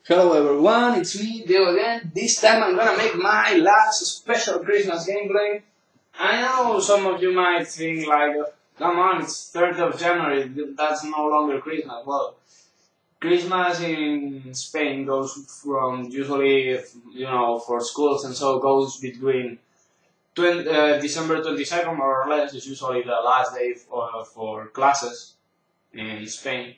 Hello everyone, it's me, Diego again. This time I'm gonna make my last special Christmas gameplay. I know some of you might think like, come on, it's 3rd of January, that's no longer Christmas. Well, Christmas in Spain goes from usually, for schools and so goes between December 22nd more or less, is usually the last day for classes in Spain.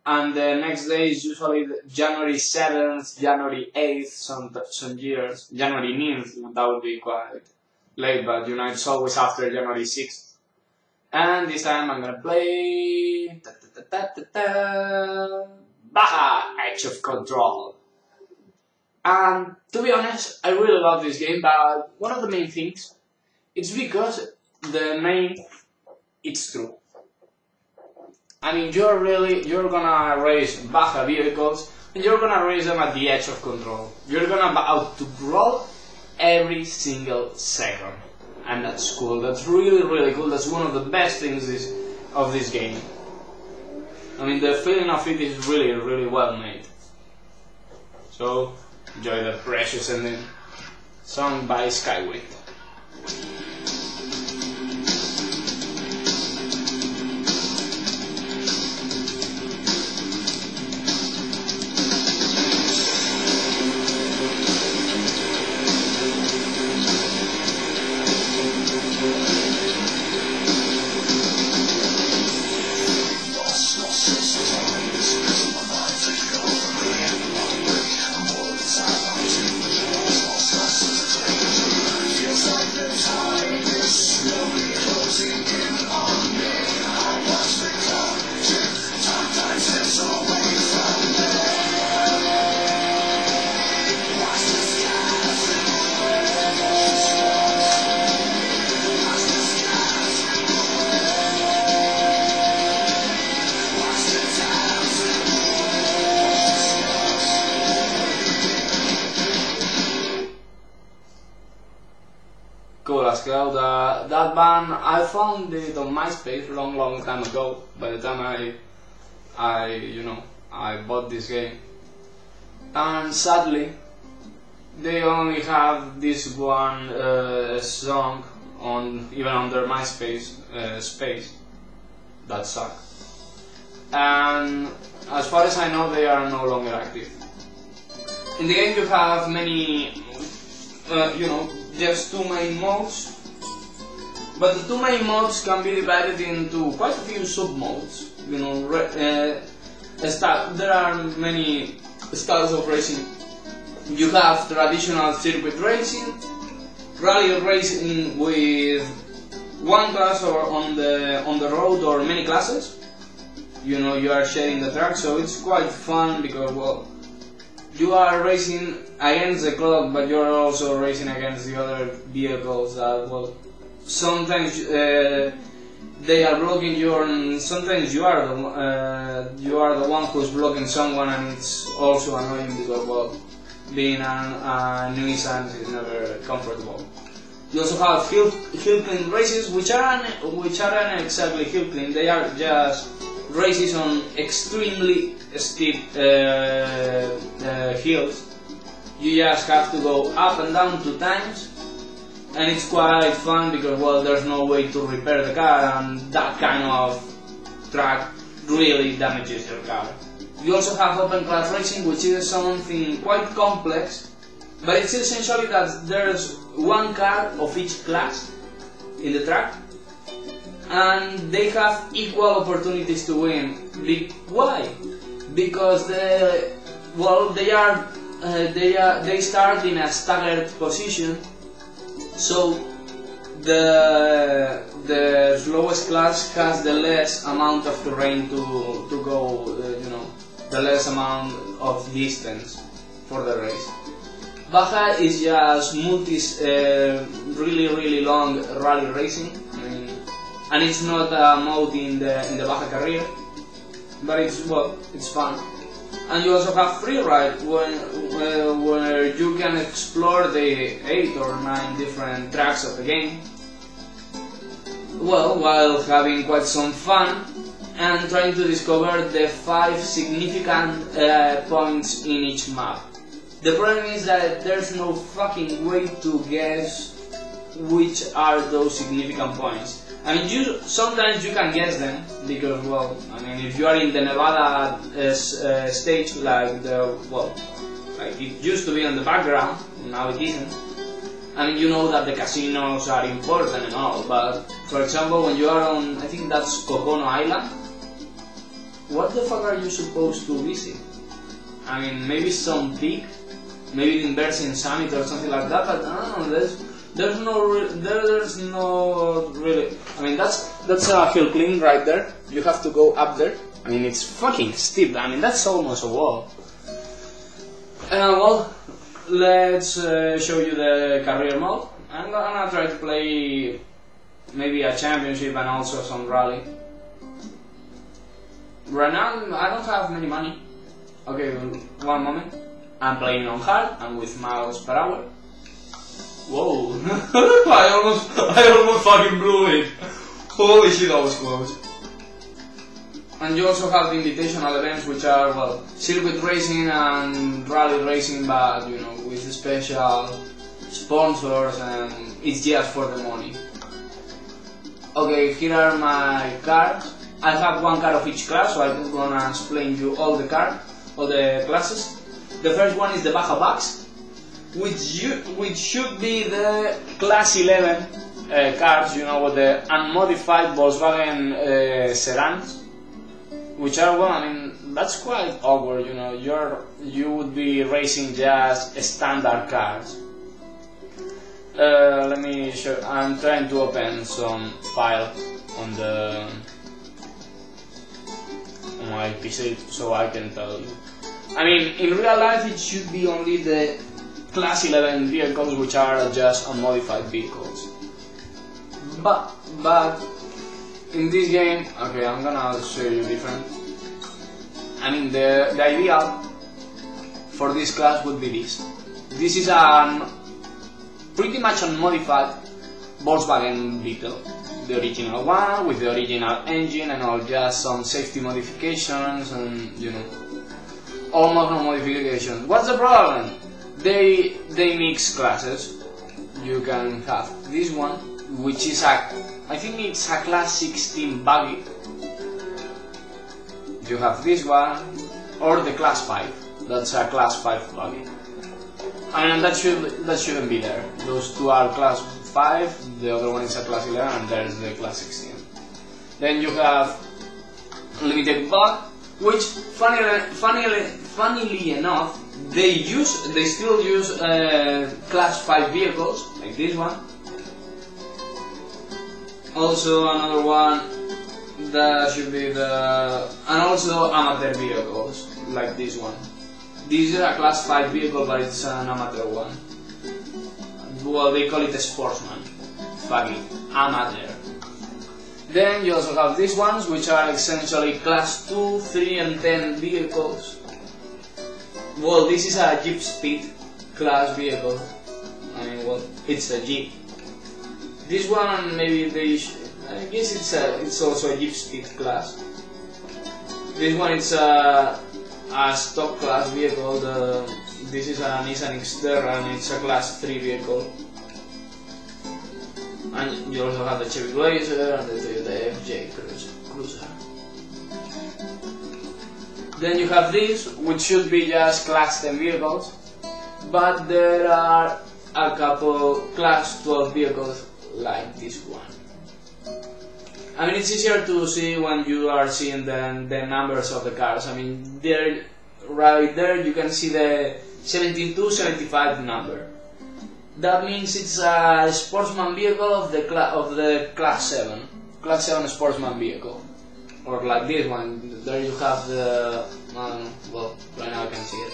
And the next day is usually January 7th, January 8th, some years, January 9th, that would be quite late, but it's always after January 6th. And this time I'm gonna play BAJA Edge of Control. And to be honest, I really love this game, but one of the main things, it's because it's true. I mean, you're gonna race BAJA vehicles, and you're gonna race them at the edge of control. You're gonna about to roll every single second. And that's cool, that's really cool, that's one of the best things of this game. I mean, the feeling of it is really well made. So, enjoy the precious ending, sung by Skywind. Cool as hell. That band, I found it on MySpace long time ago. By the time I bought this game, and sadly, they only have this one song even on their MySpace space. That sucks. And as far as I know, they are no longer active. In the game, you have many, just 2 main modes, but the 2 main modes can be divided into quite a few sub-modes. There are many styles of racing. You have traditional circuit racing, rally racing with one class or on the road, or many classes. You are sharing the track, so it's quite fun because, well, you are racing against the clock, but you're also racing against the other vehicles that, well, sometimes they are blocking you, and sometimes you are the one who's blocking someone, and it's also annoying because, well, being a nuisance is never comfortable. You also have Hillclimb races, which aren't exactly Hillclimb. They are just races on extremely steep hills. You just have to go up and down 2 times, and it's quite fun because, well, there's no way to repair the car, and that kind of track really damages your car. You also have open class racing, which is something quite complex, but it's essentially that there's 1 car of each class in the track, and they have equal opportunities to win. Why? Because they start in a staggered position, so the slowest class has the less amount of terrain to go, the less amount of distance for the race. BAJA is just really long rally racing. And it's not a mode in the BAJA career, but it's fun. And you also have free ride, where you can explore the 8 or 9 different tracks of the game, well, while having quite some fun and trying to discover the 5 significant points in each map. The problem is that there's no fucking way to guess which are those significant points. I mean, sometimes you can guess them because, well, I mean, if you are in the Nevada stage, like like it used to be on the background, now it isn't. I mean, you know that the casinos are important and all, but for example, when you are on, I think that's Kokono Island, what the fuck are you supposed to visit? I mean, maybe some peak, maybe the Inversing Summit or something like that, but I don't know, there's no really. I mean, that's a Hillclimb right there. You have to go up there. I mean, it's fucking steep. I mean, that's almost a wall. Well, let's show you the career mode. I'm gonna try to play maybe a championship and also some rally. Right now, I don't have many money. Okay, one moment. I'm playing on hard and with miles per hour. Whoa! I almost fucking blew it. Holy shit, that was close. And you also have the invitational events, which are, well, circuit racing and rally racing, but you know, with special sponsors, and it's just for the money. Okay, here are my cards. I have one card of each class, so I'm gonna explain you all the classes. The first one is the BAJA Bucks, which should be the class 11 cars, you know, with the unmodified Volkswagen sedans, which are, well, I mean, that's quite awkward, you know, you would be racing just standard cars. Let me show. I'm trying to open some file on my PC so I can tell you. I mean, in real life it should be only the class 11 vehicles, which are just unmodified vehicles. But in this game, okay, I'm gonna show you different. I mean, the ideal for this class would be this. This is a pretty much unmodified Volkswagen vehicle. The original one with the original engine and all, just some safety modifications and, you know, almost no modifications. What's the problem? They mix classes. You can have this one, which is I think it's a class 16 buggy. You have this one, or the class 5. That's a class 5 buggy. I mean, that shouldn't be there. Those two are class 5, the other one is a class 11, and there's the class 16. Then you have limited bug, which funnily enough, they still use class 5 vehicles, like this one. Also another one that should be and also amateur vehicles, like this one. This is a class 5 vehicle, but it's an amateur one. Well, they call it a sportsman. Fuck it, amateur. Then you also have these ones, which are essentially class 2, 3 and 10 vehicles. Well, this is a Jeep Speed class vehicle. I mean, well, it's a Jeep. This one, maybe I guess it's also a Jeep Speed class. This one is a stock class vehicle. This is a Nissan Xterra and it's a class 3 vehicle. And you also have the Chevy Blazer and the FJ Cruiser. Then you have this, which should be just class 10 vehicles, but there are a couple class 12 vehicles like this one. I mean, it's easier to see when you are seeing the numbers of the cars. I mean, right there you can see the 17275 number. That means it's a sportsman vehicle of the class 7 sportsman vehicle, or like this one. There you have the well, right now I can see it,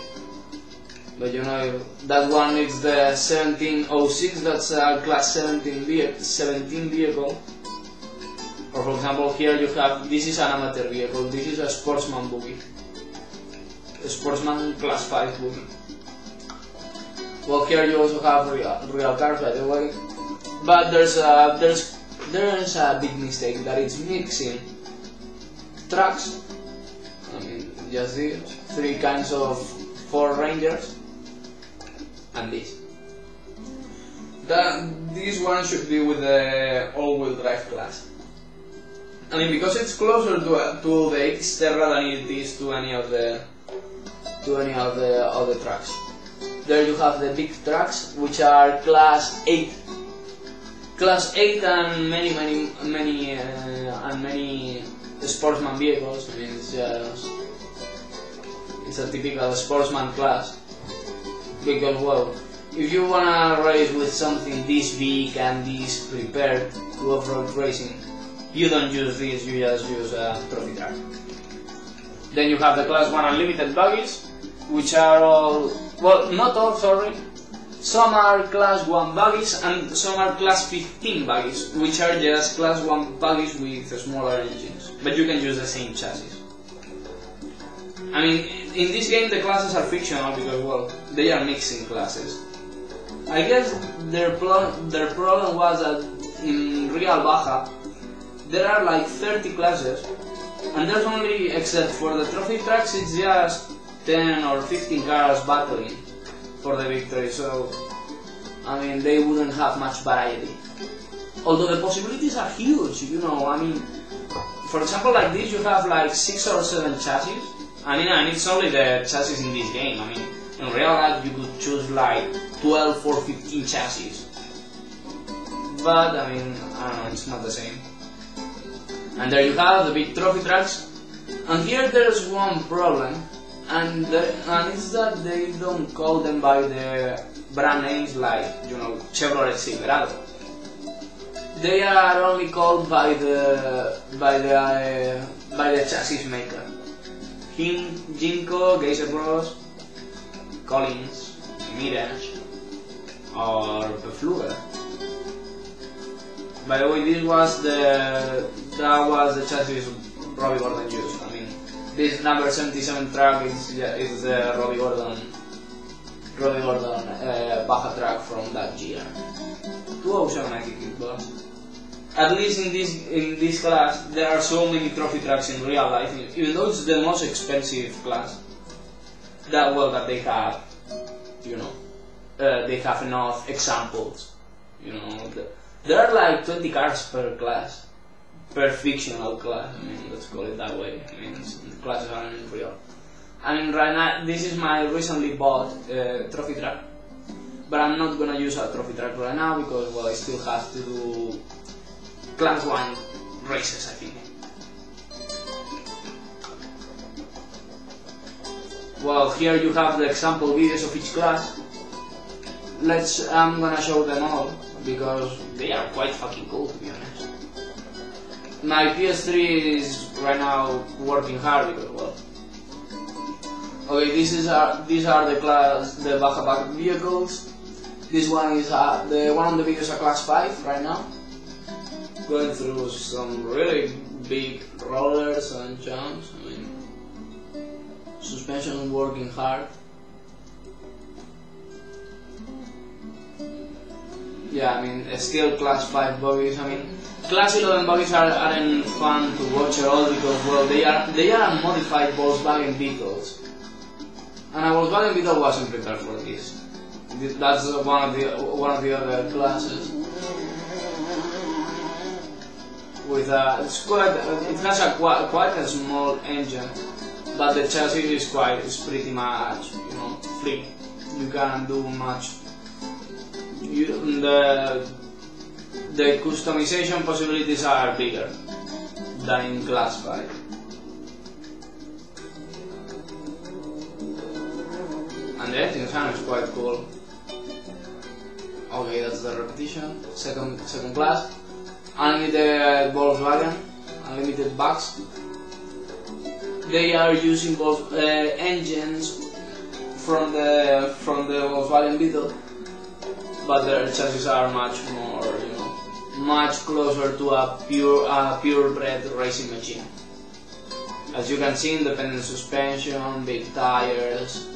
but you know that one is the 1706. That's a class 17 vehicle. Or for example, here you have, this is an amateur vehicle. This is a sportsman buggy, a sportsman class 5 buggy. Well, here you also have real cars, by the way, but there's a big mistake, that it's mixing trucks. I mean, just these 3 kinds of Ford Rangers, and this. This one should be with the all-wheel drive class. I mean, because it's closer to the Xterra than it is to any of the other trucks. There you have the big trucks, which are class 8. Class 8 and many sportsman vehicles. I mean, it's a typical sportsman class, because, well, if you wanna race with something this big and this prepared to off-road racing, you don't use this, you just use a trophy truck. Then you have the class 1 unlimited buggies, which are all, well, not all, sorry. Some are class 1 buggies and some are class 15 buggies, which are just class 1 buggies with smaller engines, but you can use the same chassis. I mean, in this game the classes are fictional because, well, they are mixing classes. I guess their problem was that in real Baja there are like 30 classes, and there's only, except for the trophy tracks, it's just 10 or 15 cars battling for the victory, so I mean, they wouldn't have much variety. Although the possibilities are huge, you know, I mean, for example, like this, you have like 6 or 7 chassis. I mean, and it's only the chassis in this game. I mean, in real life you could choose like 12 or 15 chassis. But, I mean, I don't know, it's not the same. And there you have the big trophy tracks. And here there's one problem, and it's that they don't call them by the brand names like, you know, Chevrolet Silverado. They are only called by the chassis maker. Jinko, Geyser Bros, Collins, Mirage, or Befluger. By the way, that was the chassis Robbie Gordon used. I mean, this number 77 truck is the Robbie Gordon Baja truck from that year. 207, I think it was. At least in this class, there are so many trophy trucks in real life, even though it's the most expensive class. That they have, you know, they have enough examples, you know. There are like 20 cars per class, per fictional class. I mean, let's call it that way. I mean, the classes aren't real. I mean, right now, this is my recently bought trophy truck, but I'm not gonna use a trophy truck right now because, well, I still have to do class 1 races, I think. Well, here you have the example videos of each class. I'm gonna show them all because they are quite fucking cool, to be honest. My PS3 is right now working hard because, well, okay, these are the Baja vehicles. This one is one of the videos are class 5 right now. Going through some really big rollers and jumps. I mean, suspension working hard. Yeah, I mean, still class 5 buggies. I mean, class 11 buggies aren't fun to watch at all because, well, they are modified Volkswagen vehicles, and a Volkswagen Beetle wasn't prepared for this. That's one of the other classes. With it has quite a small engine, but the chassis is pretty much, you know, free. You can't do much. The customization possibilities are bigger than in class 5. And the engine sound is quite cool. Okay, that's the repetition. Second class. Unlimited Volkswagen, unlimited bucks. They are using both engines from the Volkswagen Beetle, but their chassis are much more, you know, much closer to a purebred racing machine. As you can see, independent suspension, big tires,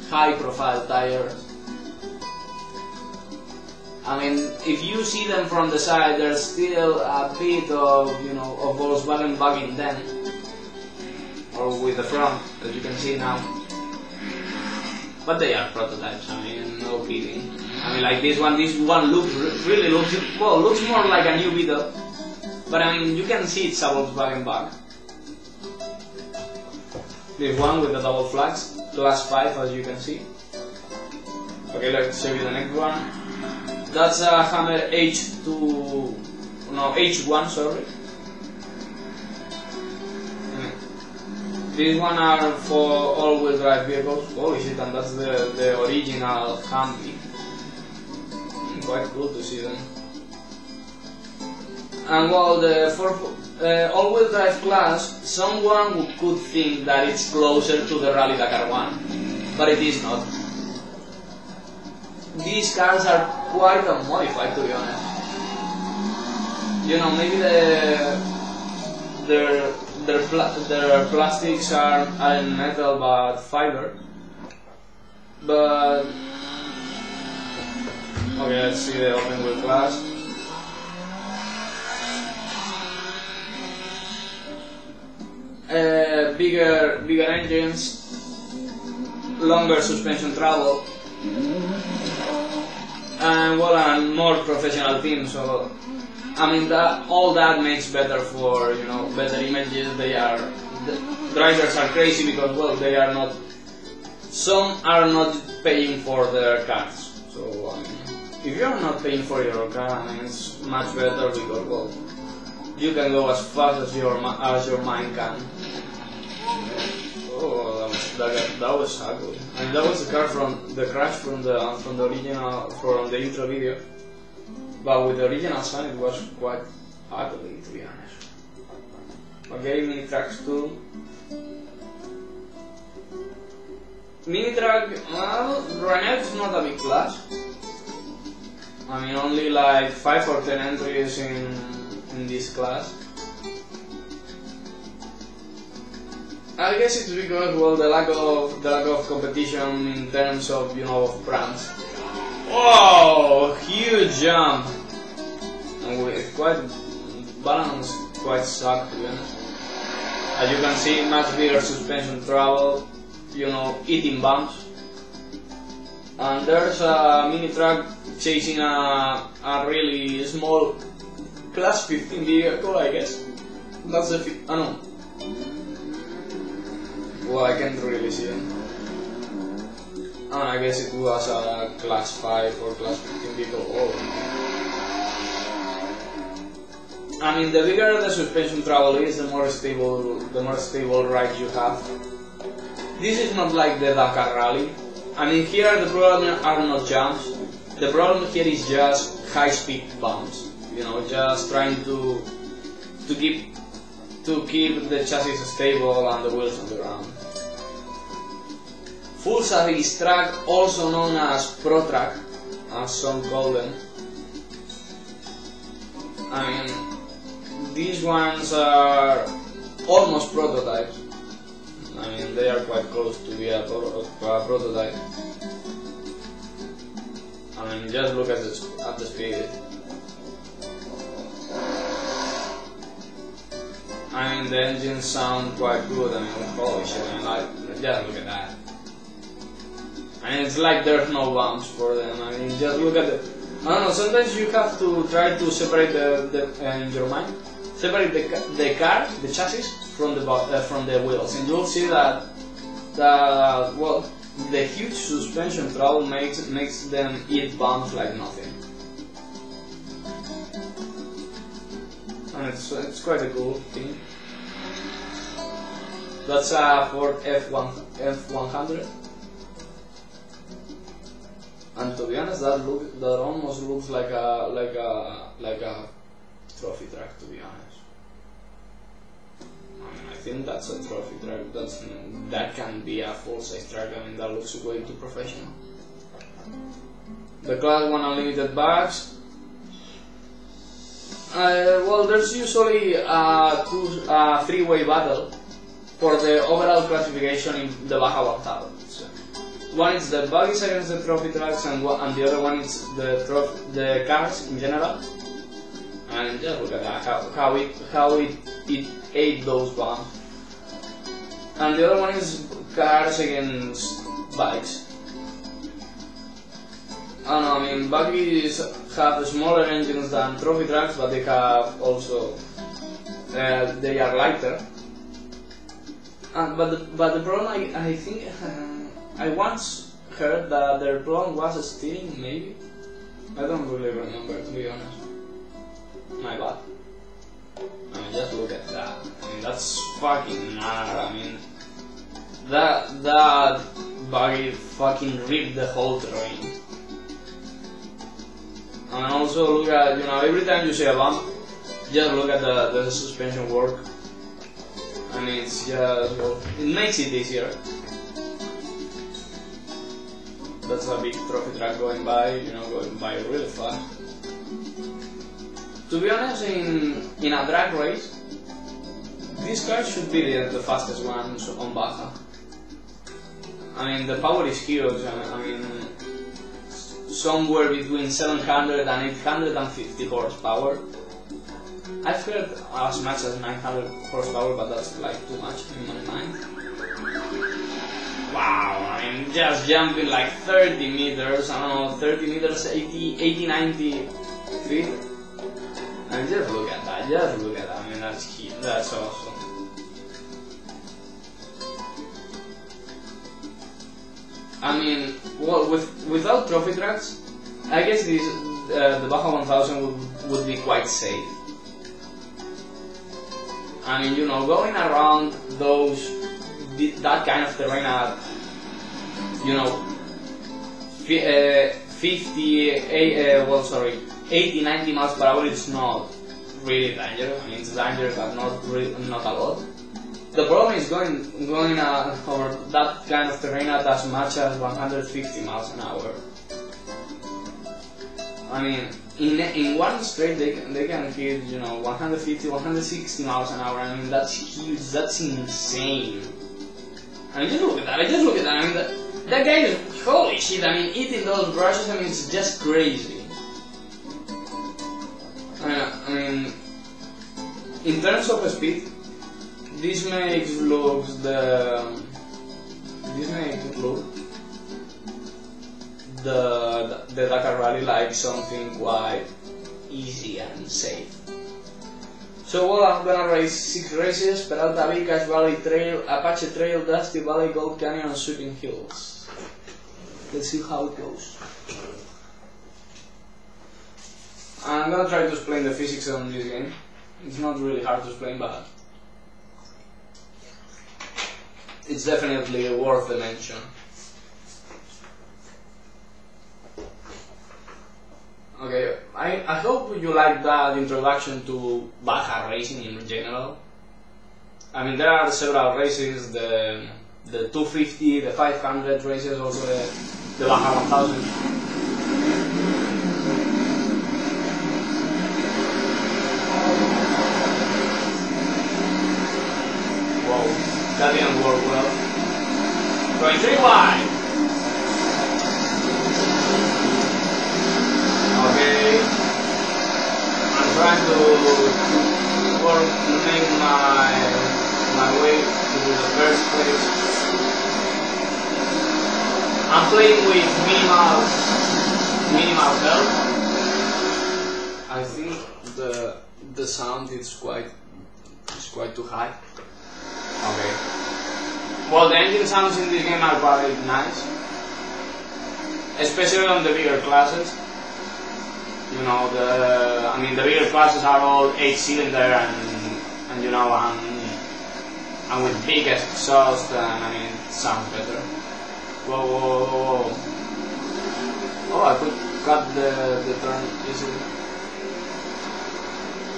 high-profile tires. I mean, if you see them from the side, there's still a bit of, you know, of Volkswagen bug in them, or with the front, as you can see now. But they are prototypes, I mean, no kidding. I mean, like this one looks really looks more like a new Beetle. But I mean, you can see it's a Volkswagen bug. This one with the double flags, class 5, as you can see. Okay, let's show you the next one. That's a Hammer H1, sorry. These one are for all-wheel drive vehicles. Holy shit, and that's the original Humvee. Quite cool to see them. And well, for all-wheel drive class, someone could think that it's closer to the Rally Dakar one, but it is not. These cars are quite unmodified, to be honest. You know, maybe their plastics are metal but fiber. But okay, let's see the open wheel class. Bigger engines, longer suspension travel, and well, a more professional team. So I mean, all that makes better for, you know, better images. The drivers are crazy because, well, they are not. Some are not paying for their cars. So I mean, if you are not paying for your car, I mean, it's much better because, well, you can go as fast as your mind can. Oh, that was ugly. I mean, that was the car from the crash from the original, from the intro video. But with the original sound, it was quite ugly, to be honest. Okay, mini tracks too. Mini track, well, right now it's not a big class. I mean, only like 5 or 10 entries in this class. I guess it's because, well, the lack of competition in terms of, you know, of brands. Whoa, huge jump! And with quite balance, quite sucked, to be honest. As you can see, much bigger suspension travel, you know, eating bumps. And there's a mini truck chasing a really small class 15 vehicle, I guess. That's the no. Well, I can't really see it. I guess it was a class 5 or class 15 vehicle. Oh. I mean, the bigger the suspension travel is, the more stable ride you have. This is not like the Dakar Rally. I mean, here the problem are not jumps. The problem here is just high-speed bumps. You know, just trying to keep the chassis stable and the wheels on the ground. Full Savage track, also known as Pro Track, as some call them. I mean, these ones are almost prototypes. I mean, they are quite close to be a prototype. I mean, just look at the speed. I mean, the engines sound quite good. I mean, holy shit! I mean, just look at that. I mean, it's like there's no bumps for them. I mean, just look at the. I don't know. Sometimes you have to try to separate in your mind, separate the car, the chassis from the wheels, and you'll see that well, the huge suspension travel makes them eat bumps like nothing. And it's quite a cool thing. That's a Ford F100. And to be honest, that almost looks like a trophy track. To be honest, I mean, I think that's a trophy track. That can be a full-size track. I mean, that looks way too professional. The Class 1 Unlimited bags. Well, there's usually a three-way battle for the overall classification in the BAJA 1000. One is the buggies against the trophy tracks, and the other one is the cars in general. And just look at that, how it ate those bombs. and the other one is cars against bikes. I don't know, I mean, buggies have smaller engines than trophy trucks, but they have also, they are lighter. But the problem, I think, I once heard that their problem was steering, maybe? I don't really remember, to be honest. My bad. I mean, just look at that. I mean, that's fucking mad. I mean, that buggy fucking ripped the whole terrain. And also look at, you know, every time you see a bump, just look at the suspension work. I mean, it's just, well, it makes it easier. That's a big trophy truck going by, you know, going by really fast. To be honest, in a drag race, these cars should be the fastest ones on BAJA. I mean, the power is huge. I mean, somewhere between 700 and 850 horsepower. I've heard as much as 900 horsepower, but that's like too much in my mind. Wow, I mean, just jumping like 30 meters, I don't know, 30 meters, 80, 90 feet. And just look at that, I mean, that's key, that's awesome. I mean, well, without trophy trucks, I guess the BAJA 1000 would be quite safe. I mean, you know, going around that kind of terrain at, you know, 80, 90 miles per hour, it's not really dangerous. I mean, it's dangerous, but not a lot. The problem is going over that kind of terrain at as much as 150 miles an hour. I mean, in one straight they can hit, you know, 150, 160 miles an hour. I mean, that's huge. That's insane. I mean, just look at that. I mean, that guy is, holy shit. I mean, eating those brushes. I mean, it's just crazy. I mean, in terms of speed, this makes look the Dakar Rally like something quite easy and safe. So well, I'm gonna race 6 races: Peralta Vicas, Valley Trail, Apache Trail, Dusty Valley, Gold Canyon, and Sweeping Hills. Let's see how it goes. I'm gonna try to explain the physics on this game. It's not really hard to explain, but it's definitely worth the mention. Okay, I hope you like that introduction to BAJA racing in general. I mean, there are several races, the 250, the 500 races, also the BAJA 1000. That didn't work well. Going 3 wide. Okay. I'm trying to make my way to the first place. I'm playing with minimal health. I think the sound is quite too high. Okay. Well, the engine sounds in this game are quite nice, especially on the bigger classes. You know, the bigger classes are all 8-cylinder and you know, and with big exhaust, and I mean, it sounds better. Whoa, whoa, whoa, whoa. Oh, I could cut the turn easily.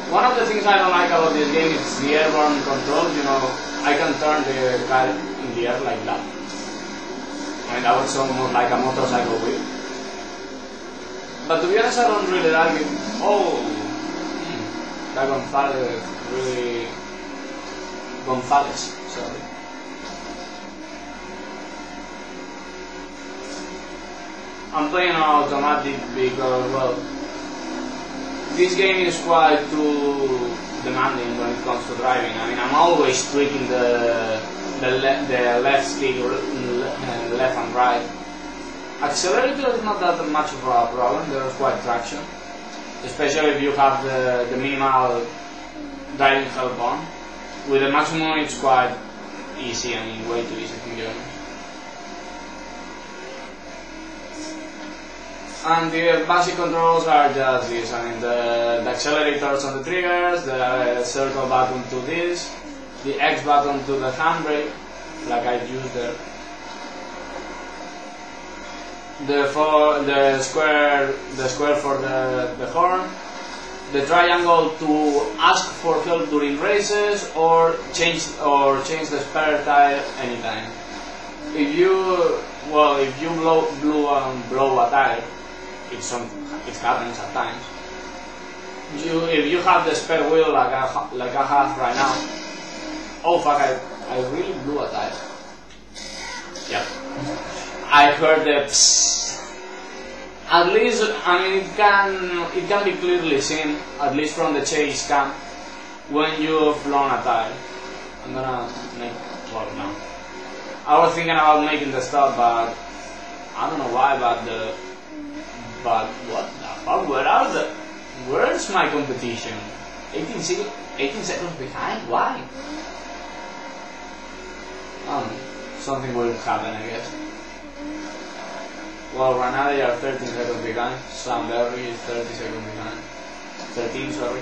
One of the things I don't like about this game is the airborne controls. You know, I can turn the car in the air like that. I mean, that was almost like a motorcycle wheel. But to be honest, I don't really like it. Oh, that Gonzalez, really... Gonzalez, sorry. I'm playing on automatic because, well, this game is quite too demanding when it comes to driving. I mean, I'm always tweaking the the left stick, left and right. Accelerator is not that much of a problem. There's quite traction, especially if you have the minimal driving help on. With the maximum, it's quite easy. I mean, way too easy to be honest. And the basic controls are just this. I mean, the accelerators on the triggers, the circle button to this, the X button to the handbrake, like I used there. The square for the horn, the triangle to ask for help during races or change the spare tire anytime. If you blow a tire, it happens at times. If you have the spare wheel like I have right now, oh fuck! I really blew a tire. Yep. I heard the psst. At least, I mean, it can be clearly seen, at least from the chase cam, when you've blown a tire. I'm gonna make, well, no. I was thinking about making the stop, but I don't know why, but what the fuck, where's my competition? 18 seconds behind, why? I don't know, something will happen, I guess. Well, right now they are 13 seconds behind. Sam Berry is 30 seconds behind. 13, sorry.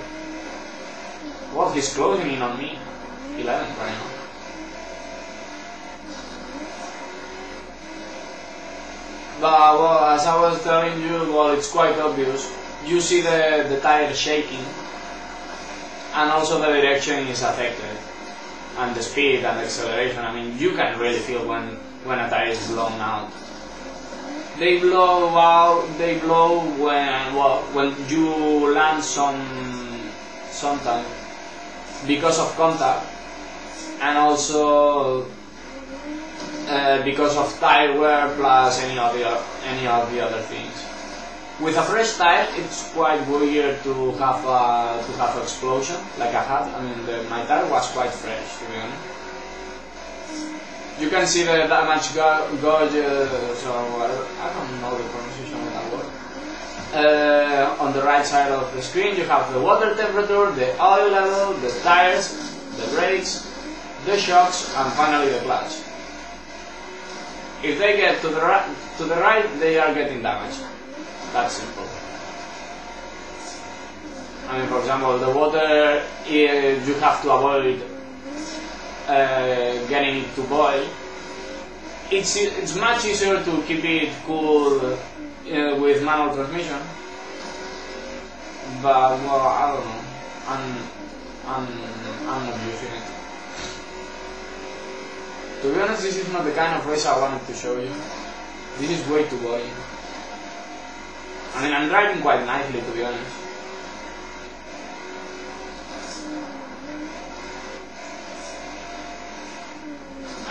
Well, he's closing in on me. 11 right now. But, well, as I was telling you, well, it's quite obvious. You see the tire shaking, and also the direction is affected, and the speed and the acceleration. I mean, you can really feel when a tire is blown out. They blow when you land sometimes because of contact, and also because of tire wear plus any of the other things. With a fresh tire, it's quite weird to have explosion like I had. I mean, my tire was quite fresh, to be honest. You can see the damage gauge, so I don't know the pronunciation of that word. On the right side of the screen you have the water temperature, the oil level, the tires, the brakes, the shocks, and finally the clutch. If they get to the right, they are getting damaged. That's simple. I mean, for example, the water, you have to avoid getting it to boil. It's much easier to keep it cool with manual transmission, but well, I don't know. I'm not using it. To be honest, this is not the kind of race I wanted to show you. This is way too boring. I mean, I'm driving quite nicely, to be honest.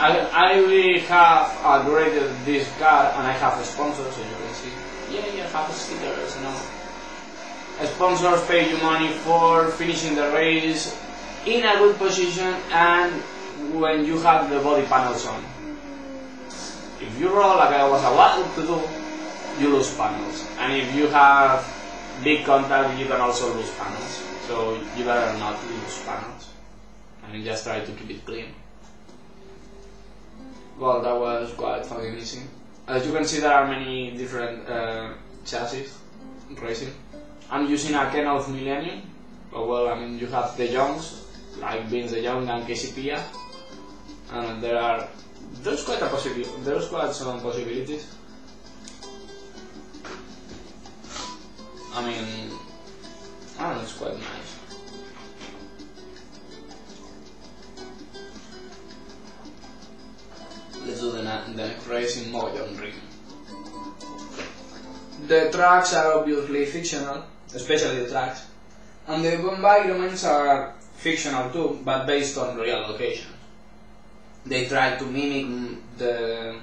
I really have upgraded this car, and I have sponsors, as you can see. Yeah, I have stickers and all. Sponsors pay you money for finishing the race in a good position and when you have the body panels on. If you roll like I was allowed to do, you lose panels. And if you have big contact, you can also lose panels. So you better not lose panels. I mean, just try to keep it clean. Well, that was quite fucking easy. As you can see, there are many different chassis racing. I'm using a Ken of Millennium, but well, I mean, you have the Youngs, like Vince the Young and Casey Pia, and there's quite some possibilities. I mean, I don't know, it's quite nice. Let's do the next racing mode on ring. The tracks are obviously fictional, especially the tracks, and the environments are fictional too, but based on real locations. They try to mimic the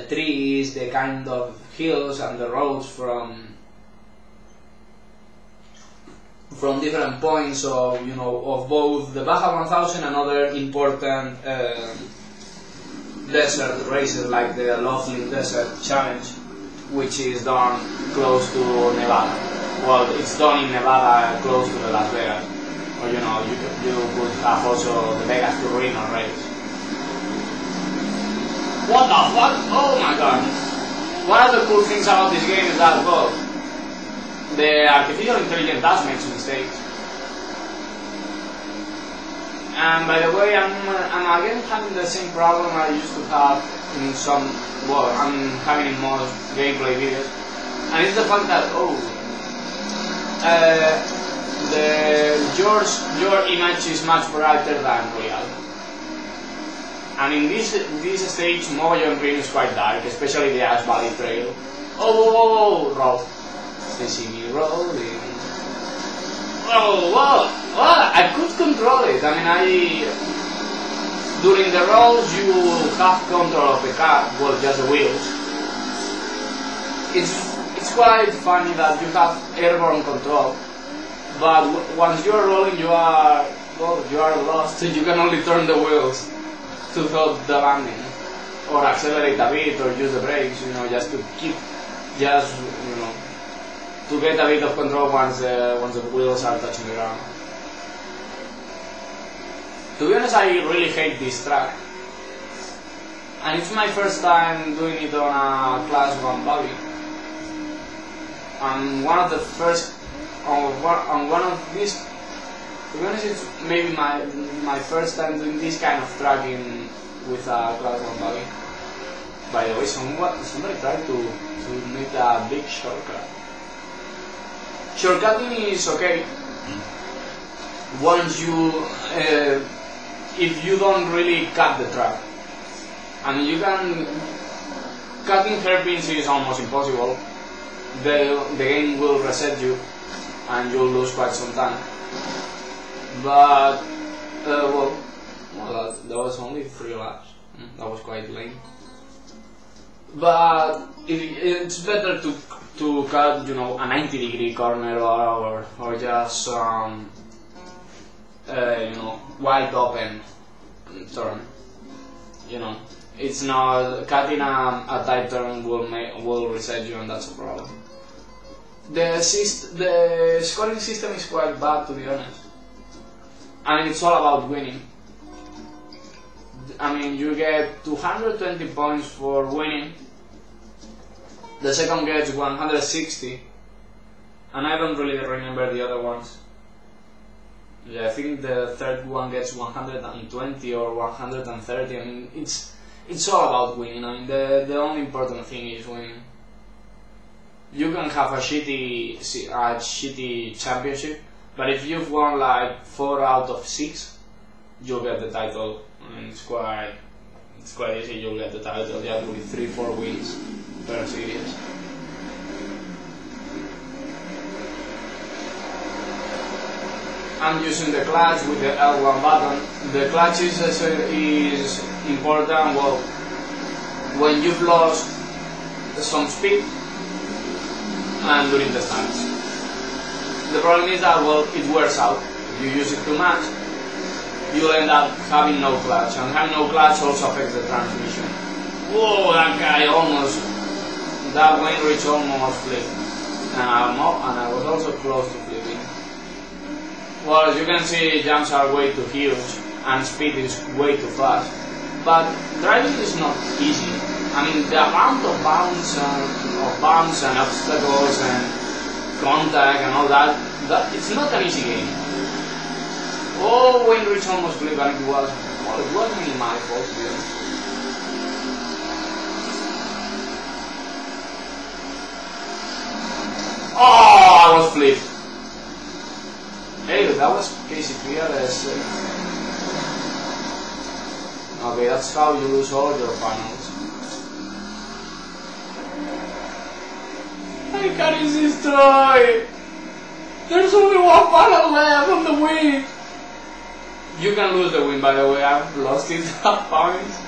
trees, the kind of hills and the roads from from different points of of both the Baja 1000 and other important desert races like the Laughlin Desert Challenge, which is done close to Nevada. Well, it's done in Nevada, close to the Las Vegas. Or you could have also the Vegas to Reno race. What the fuck? Oh my god! One of the cool things about this game is that, well, the artificial intelligence does make some mistakes. And by the way, I'm again having the same problem I used to have in some, well, I'm having in most gameplay videos. And it's the fact that, your image is much brighter than real. And in this stage, Mogollon Green is quite dark, especially the Ash Valley Trail. Roll. They see me rolling. Well, I could control it. I mean, during the rolls you have control of the car, well, just the wheels. It's quite funny that you have airborne control, but once you are rolling, you are lost. You can only turn the wheels to help the landing, or accelerate a bit, or use the brakes, just to keep, to get a bit of control once the wheels are touching the ground. To be honest, I really hate this track, and it's my first time doing it on a Class 1 buggy. And one of the first, on one of these, to be honest, it's maybe my first time doing this kind of tracking with a Class 1 buggy. By the way, somebody tried to make a big shortcut. Shortcutting is okay once if you don't really cut the track. I mean, cutting hairpins is almost impossible. The game will reset you and you'll lose quite some time. But, that was only 3 laps. That was quite lame. But it's better to cut, a 90-degree corner or just wide open turn. It's not cutting a tight turn will reset you, and that's a problem. The scoring system is quite bad, to be honest. I mean, it's all about winning. I mean, you get 220 points for winning. The second gets 160, and I don't really remember the other ones. Yeah, I think the third one gets 120 or 130. I mean, it's all about winning. I mean, the only important thing is winning. You can have a shitty championship, but if you've won like 4 out of 6, you'll get the title. I mean, it's quite easy. You'll get the title. You have to be 3-4 wins per series. I'm using the clutch with the L1 button. The clutch is important, well, when you've lost some speed and during the stunts. The problem is that, well, it wears out. If you use it too much, you'll end up having no clutch, and having no clutch also affects the transmission. Whoa, that guy that Weinrich almost flipped. And I was also close to flipping. Well, as you can see, jumps are way too huge and speed is way too fast. But driving is not easy. I mean, the amount of bumps and obstacles and contact and all that, it's not an easy game. Oh, Weinrich almost flipped, and it wasn't really my fault, to be honest. Oh, I was flipped. Hey, that was Casey Pierres. Okay, that's how you lose all your panels. My car is destroyed! There's only 1 panel left on the wing! You can lose the wing, by the way. I've lost it at points.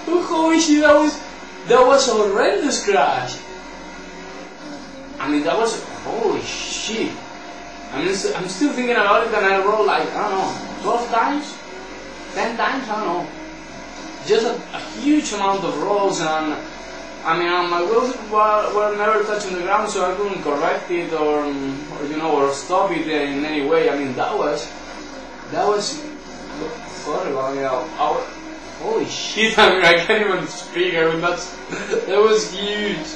Holy shit, that was a horrendous crash. I mean, that was, holy shit. I'm still thinking about it, and I rolled like, I don't know, 12 times? 10 times? I don't know. Just a huge amount of rolls, and I mean, my wheels were never touching the ground, so I couldn't correct it or you know, or stop it in any way. I mean, that was horrible. I mean, holy shit! I mean, I can't even speak. I mean, that was huge.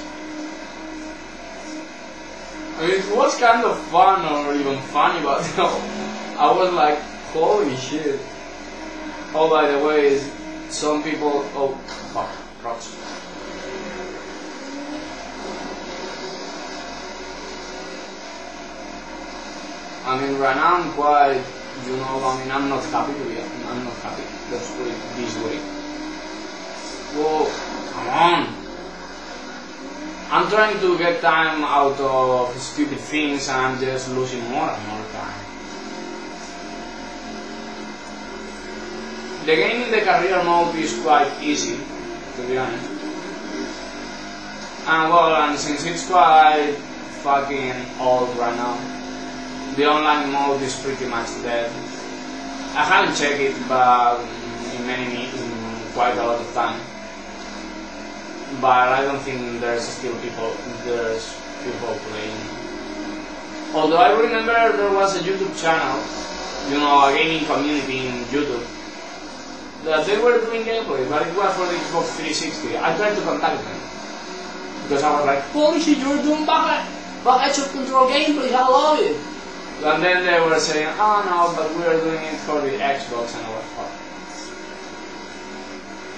I mean, it was kind of fun or even funny, but you know, I was like, holy shit. Oh, by the way, some people. Oh, fuck, rocks. I mean, right now I'm quite, you know, I mean, I'm not happy to be, I'm not happy, let's put it this way. Whoa, come on. I'm trying to get time out of stupid things and I'm just losing more and more time. The game in the career mode is quite easy, to be honest. And well, and since it's quite fucking old right now, the online mode is pretty much dead. I haven't checked it, but in quite a lot of time. But I don't think there's people playing. Although I remember there was a YouTube channel, you know, a gaming community in YouTube, that they were doing gameplay, but it was for the Xbox 360. I tried to contact them because I was like, holy shit, you're doing BAJA Edge of Control gameplay, I love it. And then they were saying, oh no, but we're doing it for the Xbox, and I was fuck.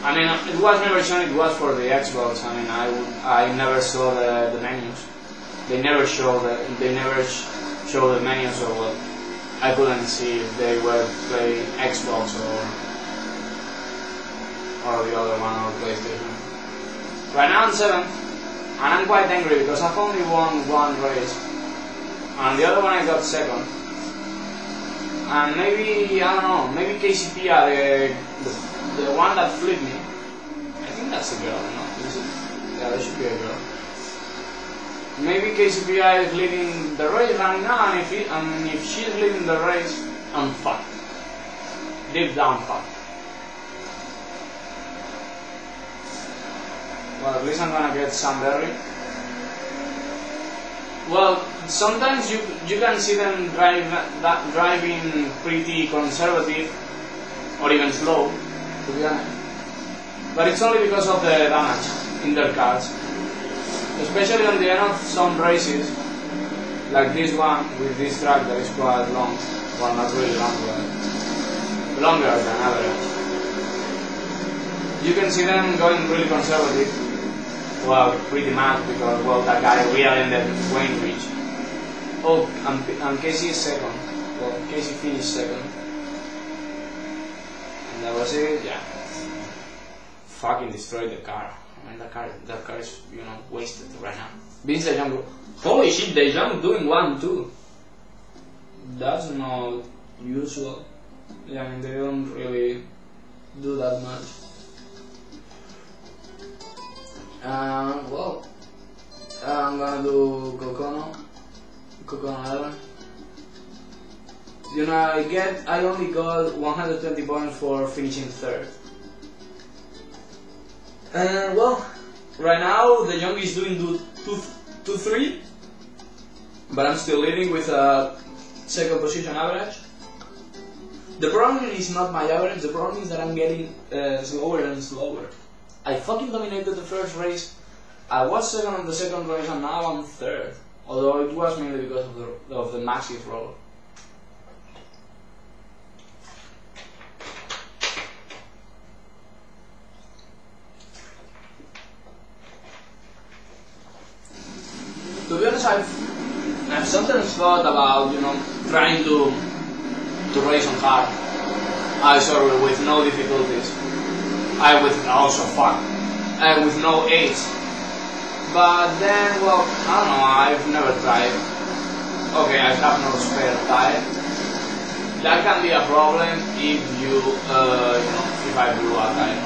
I mean, it was never shown it was for the Xbox. I mean, I never saw the menus. They never show the menus, or what. I couldn't see if they were playing Xbox or the other one, or PlayStation. Right now I'm 7th, and I'm quite angry because I've only won one race. And the other one I got 2nd. And maybe, I don't know, maybe KCP, the one that flipped me. I think that's a girl, no? Is it? Yeah, that should be a girl. Maybe KCPI is leading the race right now, and if she's leading the race, I'm fucked. Deep down fucked. Well, at least I'm gonna get some berry. Well, sometimes you can see them driving pretty conservative or even slow, to be honest. But it's only because of the damage in their cars. Especially on the end of some races, like this one with this track that is quite long. Well, not really long, but longer than average. You can see them going really conservative. Well, pretty much because, well, that guy really ended Wayne Reach. Oh, and Casey is 2nd. Well, Casey finished 2nd. And that was it, yeah. Fucking destroyed the car. I mean, that car is, you know, wasted right now. Vince the Jungle. Holy shit, the Jungle doing 1-2. That's not usual. Yeah, I mean, they don't really do that much. Well, I'm gonna do Cocono Island. You know, I only got 120 points for finishing 3rd. And well, right now the Young is doing 2-3, but I'm still leading with a 2nd position average. The problem is not my average, the problem is that I'm getting slower and slower. I fucking dominated the first race, I was 2nd on the 2nd race, and now I'm 3rd. Although it was mainly because of the massive roll. To be honest, I've sometimes thought about, you know, trying to race on hard. Sorry, with no difficulties. With no aids. But then, well, I don't know, I've never tried. Okay, I have no spare tire. That can be a problem if you know, if I blew a tire.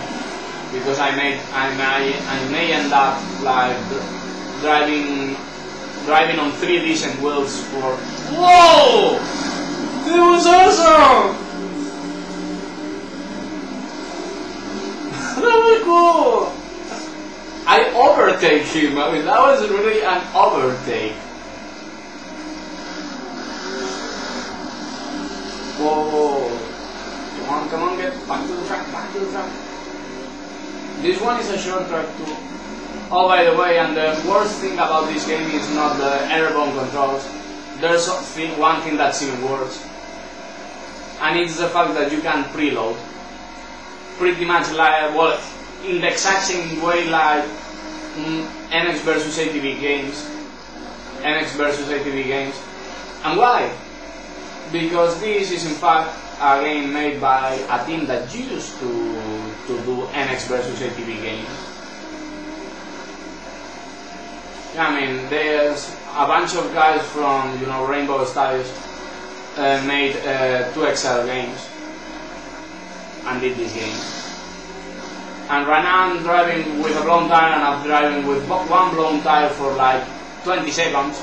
Because I may end up like driving driving on 3 decent wheels for... Whoa! It was awesome! That was cool! I overtake him, I mean that was really an overtake. Whoa! Come on, get back to the track, back to the track. This one is a short track too. Oh, by the way, and the worst thing about this game is not the airborne controls. There's one thing that's even worse. And it's the fact that you can preload. Pretty much like, well, in the exact same way like NX versus ATV games. And why? Because this is in fact a game made by a team that used to do NX versus ATV games. I mean, there's a bunch of guys from, you know, Rainbow Studios made 2XL games and did this game. And right now I'm driving with a blown tire and I'm driving with one blown tire for like 20 seconds.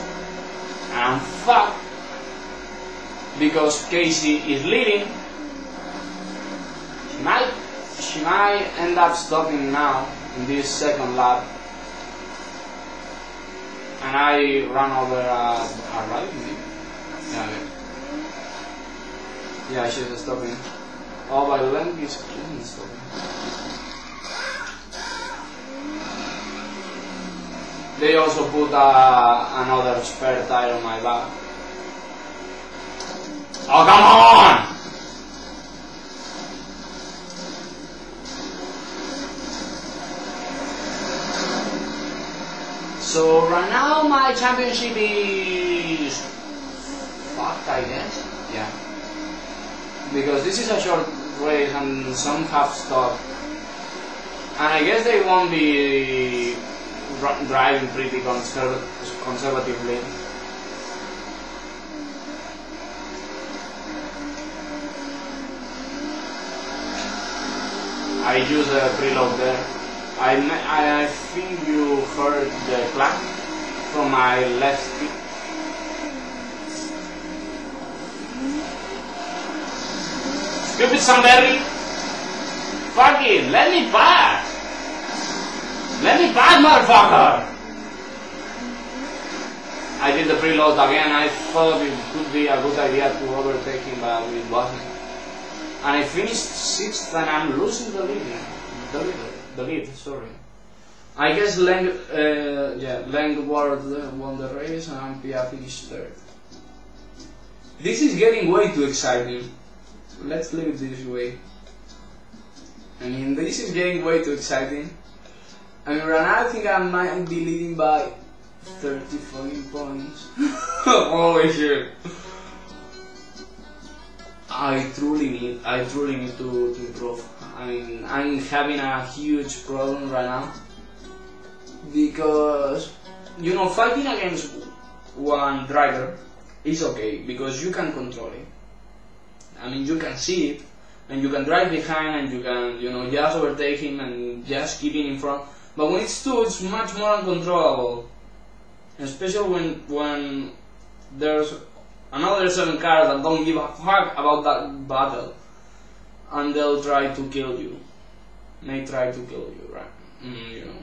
And I'm fucked because Casey is leading. She might end up stopping now in this second lap. And I run over a right, maybe? Yeah, she's stopping. Oh, by length is stopping. They also put another spare tire on my back. Oh, come on! So right now my championship is fucked, I guess. Yeah. Because this is a short race and some have stopped. And I guess they won't be driving pretty conservatively. I use a preload there. I think you heard the clap from my left feet. Stupid somebody! Fuck it, let me pass! Let me pass, motherfucker! I did the preload again. I thought it could be a good idea to overtake him, but it wasn't. And I finished 6th and I'm losing the lead. The lead, sorry. I guess Langward won the race and Pia finished 3rd. This is getting way too exciting. Let's leave it this way. I mean, this is getting way too exciting. I mean, right now I think I might be leading by 30 fucking points. Holy shit. I truly need to improve. I mean, I'm having a huge problem right now because, you know, fighting against one driver is okay because you can control it. I mean, you can see it and you can drive behind and you can, you know, just overtake him and just keep him in front. But when it's two, it's much more uncontrollable, especially when there's another 7 cars that don't give a fuck about that battle, and they'll try to kill you. May try to kill you, right? You know.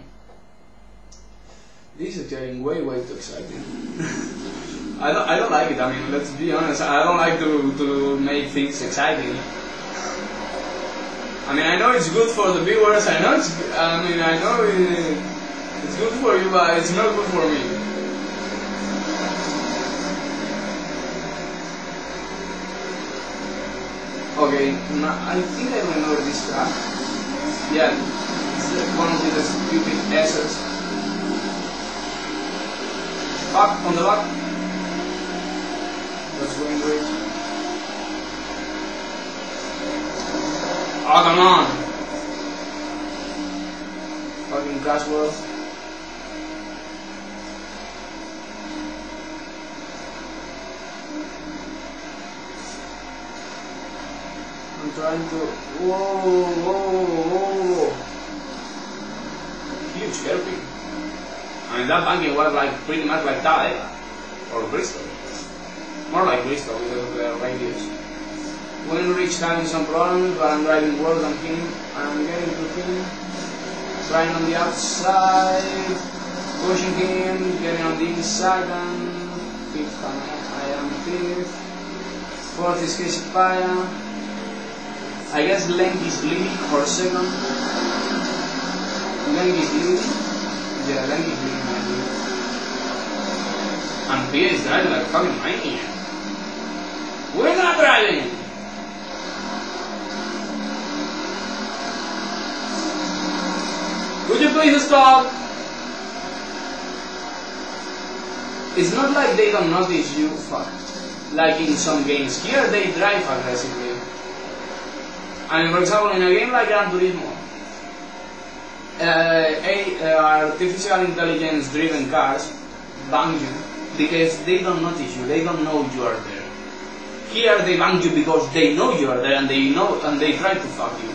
This is getting way too exciting. I don't like it. I mean, let's be honest. I don't like to make things exciting. I mean, I know it's good for the viewers. I know it's good for you, but it's not good for me. Okay, now I think I remember this track. Yeah, it's one with the stupid S's. Back on the back. That's going great. Oh, come on! Fucking Caswell. I'm trying to... Whoa! Huge hairpin. I I mean, that banking was like pretty much like that, or Bristol. More like Bristol because of the radius. When Rich having some problems, but I'm driving worse than him. I'm getting to him. Trying on the outside, pushing him, getting on the inside, and fifth. I am fifth. Fourth is Casey Paya. I guess Lenk is leading for second. Lenk is leading. Yeah, Lenk is leading, I believe. And Pia is driving like a fucking maniac. We're not driving! Would you please stop? It's not like they don't notice you, fuck. Like in some games. Here they drive aggressively. I mean, for example, in a game like Gran Turismo, artificial intelligence driven cars bang you because they don't notice you, they don't know you are there. Here they bang you because they know you are there and they know and they try to fuck you.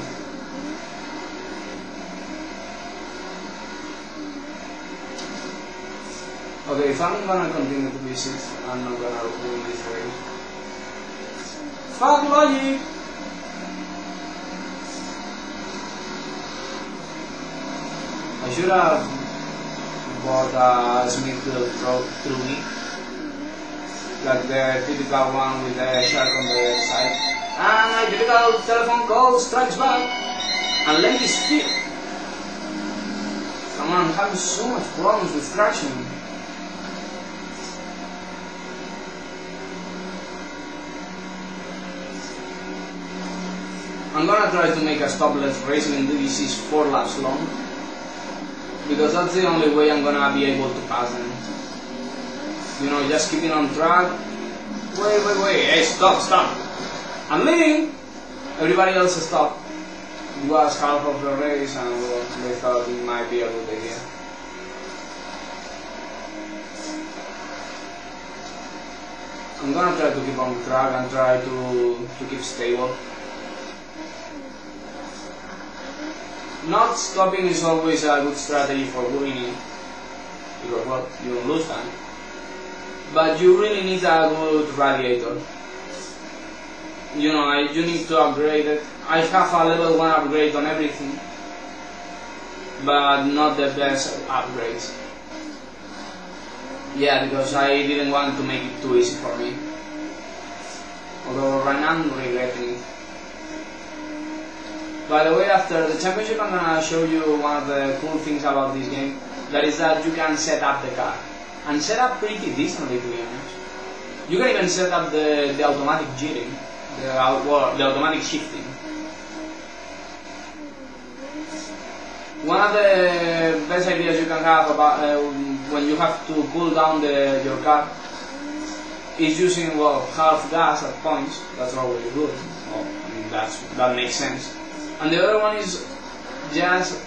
Okay, if I'm gonna continue to be sixth, I'm not gonna win this race. Fuck logic! I should have bought a Smithfield through me, like the typical one with the shark on the side. And my typical telephone call strikes back, and Lenk is fit. Come on, I'm having so much problems with traction. I'm gonna try to make a stopless racing in this is 4 laps long, because that's the only way I'm gonna be able to pass them. You know, just keeping on track. Wait, hey, stop! I'm leading! Everybody else stopped. It was half of the race and well, they thought it might be a good idea. I'm gonna try to keep on track and try to keep stable. Not stopping is always a good strategy for winning, because well, you don't lose time. But you really need a good radiator. You know, you need to upgrade it. I have a level 1 upgrade on everything, but not the best upgrades. Yeah, because I didn't want to make it too easy for me. Although right now I'm regretting it. By the way, after the championship I'm gonna show you one of the cool things about this game. That is that you can set up the car. And set up pretty decently, to be honest. You can even set up the automatic gearing, the automatic shifting. One of the best ideas you can have about when you have to cool down your car is using half gas at points. That's always good. Well, I mean that makes sense. And the other one is just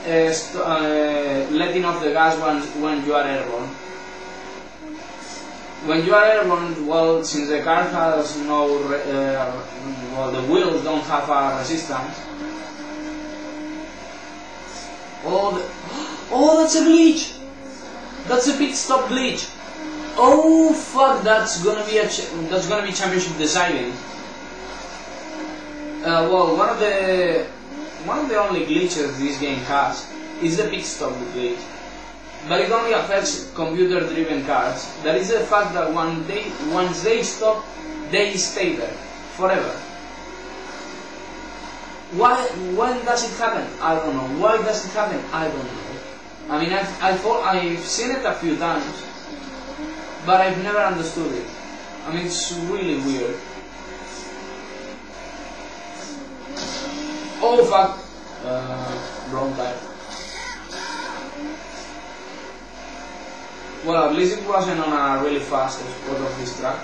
letting off the gas when you are airborne. When you are airborne, well, since the car has no, the wheels don't have a resistance. Oh, that's a glitch! That's a pit stop glitch! Oh fuck, that's gonna be championship deciding. Well, one of the only glitches this game has is the pit stop glitch, but it only affects computer-driven cars. That is the fact that once they stop, they stay there forever. When does it happen? I don't know. Why does it happen? I don't know. I mean, I've seen it a few times, but I've never understood it. I mean, it's really weird. Oh fuck! Wrong tire. Well, at least it wasn't on a really fast spot of this track.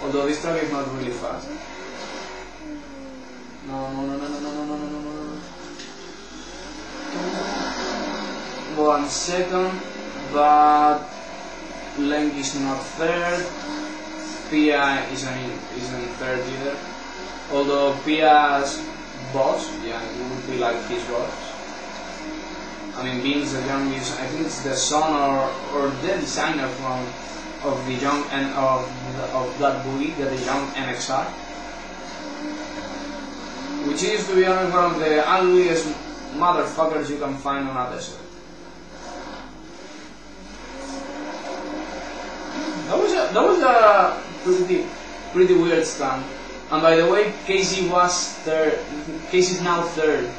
Although this track is not really fast. No. 1 second, but Lenk is not third. Pia isn't third either. Although Pia's boss, yeah, it would be like his boss. I mean, Vince de Jong is, I think it's the son or the designer of the Jong and of that buggy, the De Jong NXR, which is, to be honest, one of the ugliest motherfuckers you can find on a desert. That was a pretty weird stunt. And by the way, Casey was third. Casey's now third.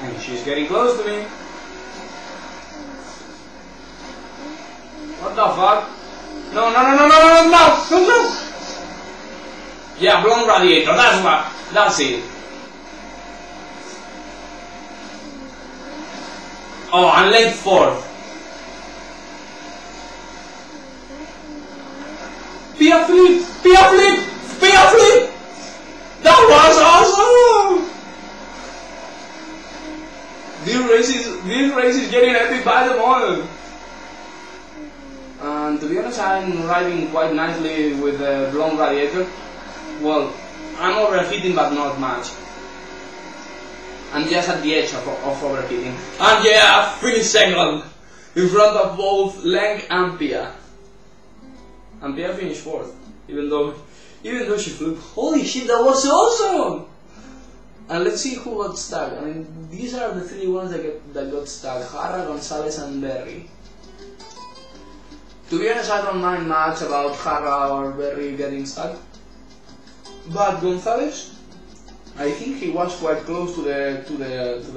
And she's getting close to me. What the fuck? No! Yeah, blonde radiator, that's it. Oh, I'm late fourth. Pia flip! That was awesome! This race is getting epic by the moment. And to be honest, I'm riding quite nicely with the blonde radiator. Well, I'm overheating, but not much. I'm just at the edge of overheating. And yeah, finish second in front of both Leng and Pia. And Pia finished fourth, even though she flew. Holy shit, that was awesome! And let's see who got stuck. I mean, these are the three ones that got stuck: Jara, Gonzalez, and Berry. To be honest, I don't mind much about Jara or Berry getting stuck. But Gonzalez, I think he was quite close to the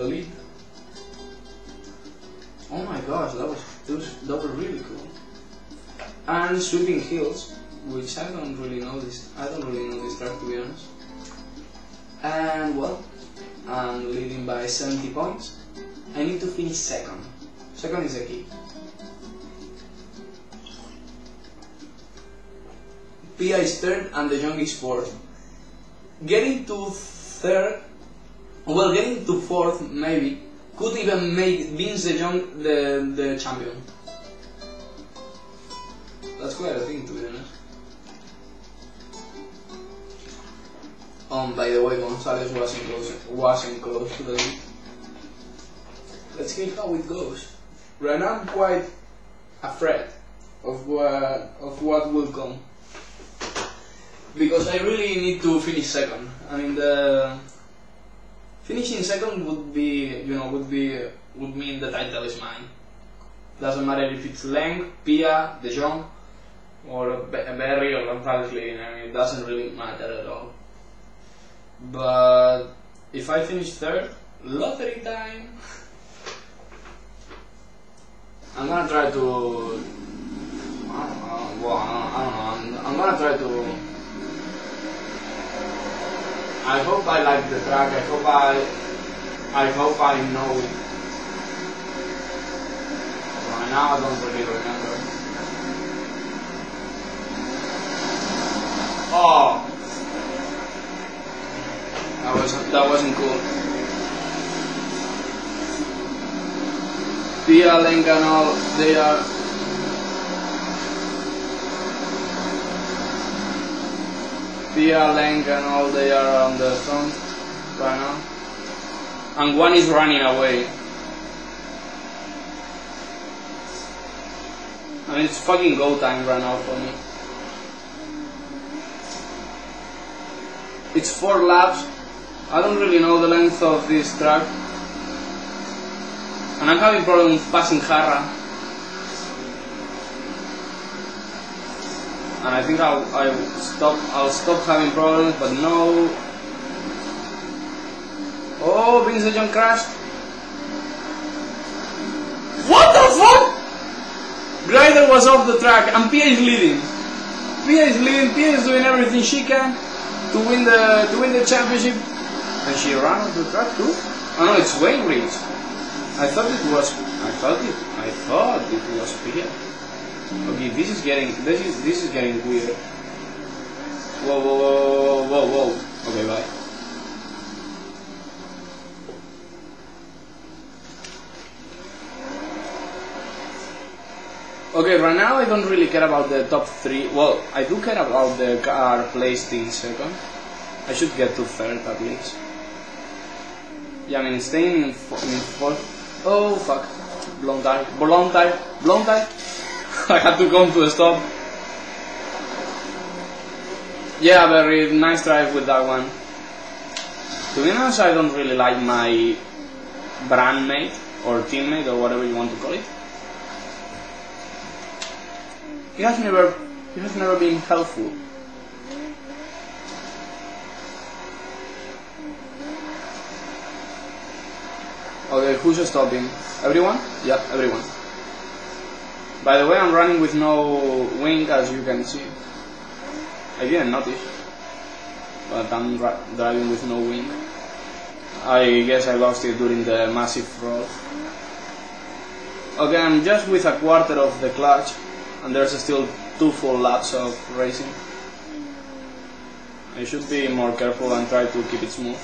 lead. Oh my gosh, that was really cool. And sweeping hills, which I don't really know this track, to be honest. And well, I'm leading by 70 points. I need to finish second. Second is the key. Pia is third and De Jong is fourth. Getting to fourth maybe could even make Vince de Jong the champion. That's quite a thing, to be honest. By the way, Gonzalez wasn't close to the lead. Let's see how it goes. Right now I'm quite afraid of what will come, because I really need to finish second. I mean, finishing second would mean the title is mine. Doesn't matter if it's Leng, Pia, De Jong, or Berry or Gonzalez. I mean, it doesn't really matter at all. But if I finish third, lottery time. I'm gonna try to. I don't know. I'm gonna try to. I hope I like the track. I hope I know it. Right now I don't really remember. Oh, that wasn't cool. Pia, Leng and all, they are. Pia, Leng and all, they are on the front right now. And one is running away. And it's fucking go time right now for me. It's 4 laps. I don't really know the length of this track. And I'm having problems passing Jara. And I think I'll stop having problems, but no. Oh, Vince de Jong crashed. What the fuck? Grider was off the track and Pia is leading. Pia is doing everything she can to win the championship. And she ran off the track too? Oh no, it's Wayne Ridge. I thought it was Pia. Okay, this is getting weird. Whoa. Okay, bye. Okay, right now I don't really care about the top 3. Well, I do care about the car placed in second. I should get to third at least. Yeah, I mean, staying in fourth. Oh fuck. Blown tire. Blown tire. Blown tire. I had to come to a stop. Yeah, very nice drive with that one. To be honest, I don't really like my brand mate or teammate or whatever you want to call it. He has never been helpful. Okay, who's stopping? Everyone? Yeah, everyone. By the way, I'm running with no wing, as you can see. I didn't notice, but I'm driving with no wing. I guess I lost it during the massive roll. Okay, I'm just with a quarter of the clutch, and there's still 2 full laps of racing. I should be more careful and try to keep it smooth.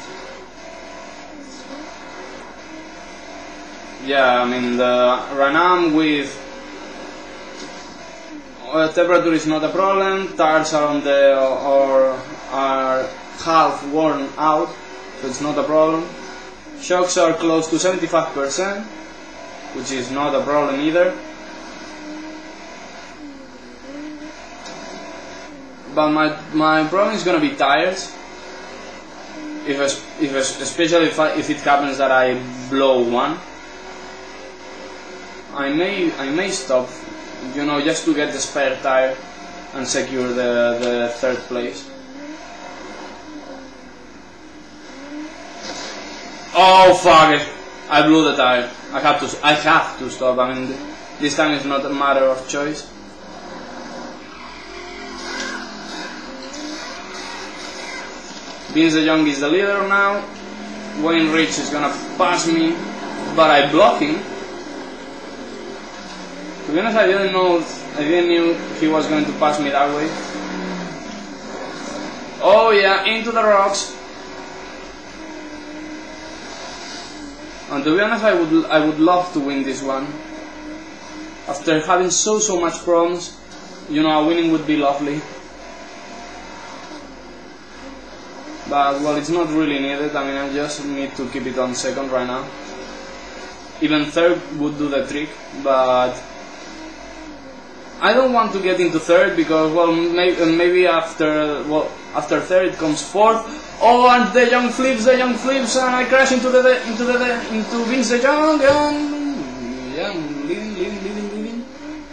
Yeah, I mean, right now I'm with temperature is not a problem. Tires are on the or are half worn out, so it's not a problem. Shocks are close to 75%, which is not a problem either. But my problem is gonna be tires. Especially if it happens that I blow one, I may stop, you know, just to get the spare tire and secure the 3rd place. Oh fuck it! I blew the tire. I have to stop. I mean, this time it's not a matter of choice. Vince de Jong is the leader now. Wayne Rich is gonna pass me, but I block him. To be honest, I didn't know he was going to pass me that way. Oh yeah, into the rocks. And to be honest, I would love to win this one. After having so much problems, you know, a winning would be lovely. But well, it's not really needed. I mean, I just need to keep it on 2nd right now. Even 3rd would do the trick, but I don't want to get into 3rd because, well, maybe after 3rd it comes 4th. Oh, and De Jong flips, and I crash into Vince De Jong, and yeah, I'm bleeding.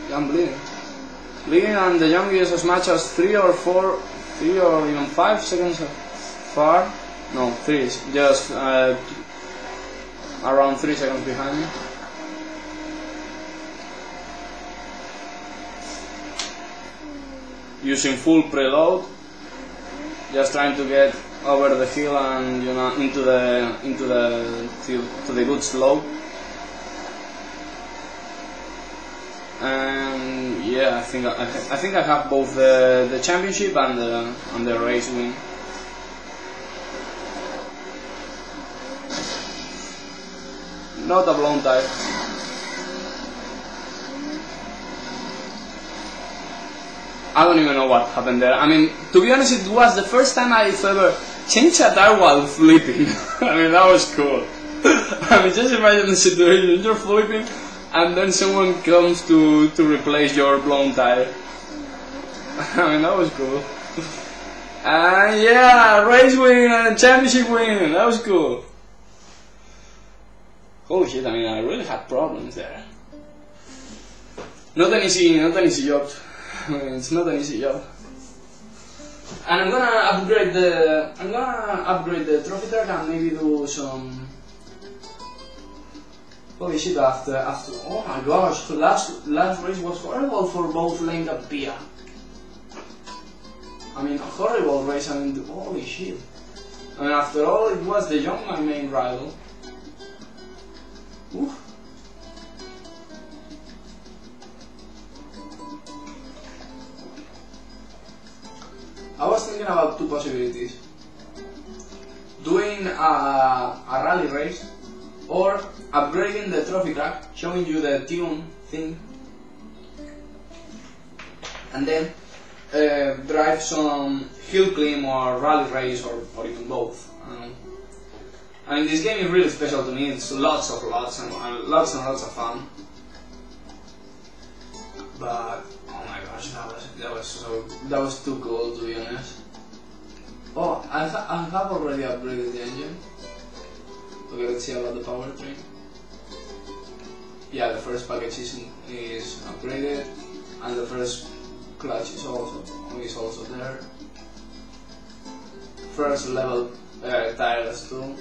Yeah, I'm bleeding. And De Jong is as much as 3 or even 5 seconds far. No, 3 is just around 3 seconds behind me. Using full preload, just trying to get over the hill and, you know, into the good slope. And yeah, I think I have both the championship and the race win. Not a blown tire. I don't even know what happened there. I mean, to be honest, it was the first time I've ever changed a tire while flipping. I mean, that was cool. I mean, just imagine the situation, you're flipping and then someone comes to replace your blown tire. I mean, that was cool. And yeah, race win and championship win, that was cool. Holy shit, I mean, I really had problems there. Not an easy job. I mean, it's not an easy job. And I'm gonna upgrade the trophy track and maybe do some. Holy shit! After oh my gosh, the last race was horrible for both Lane and Pia. I mean, a horrible race. I mean, holy shit! I mean, after all, it was De Jong my main rival. Oof. I was thinking about 2 possibilities. Doing a rally race or upgrading the trophy track, showing you the tune thing, and then drive some Hillclimb or rally race or even both. I mean, this game is really special to me. It's lots and lots of fun. But oh my gosh, that was too cool, to be honest. Oh, I have already upgraded the engine. Okay, let's see about the powertrain. Yeah, the first package is upgraded, and the first clutch is also there. First level tires too.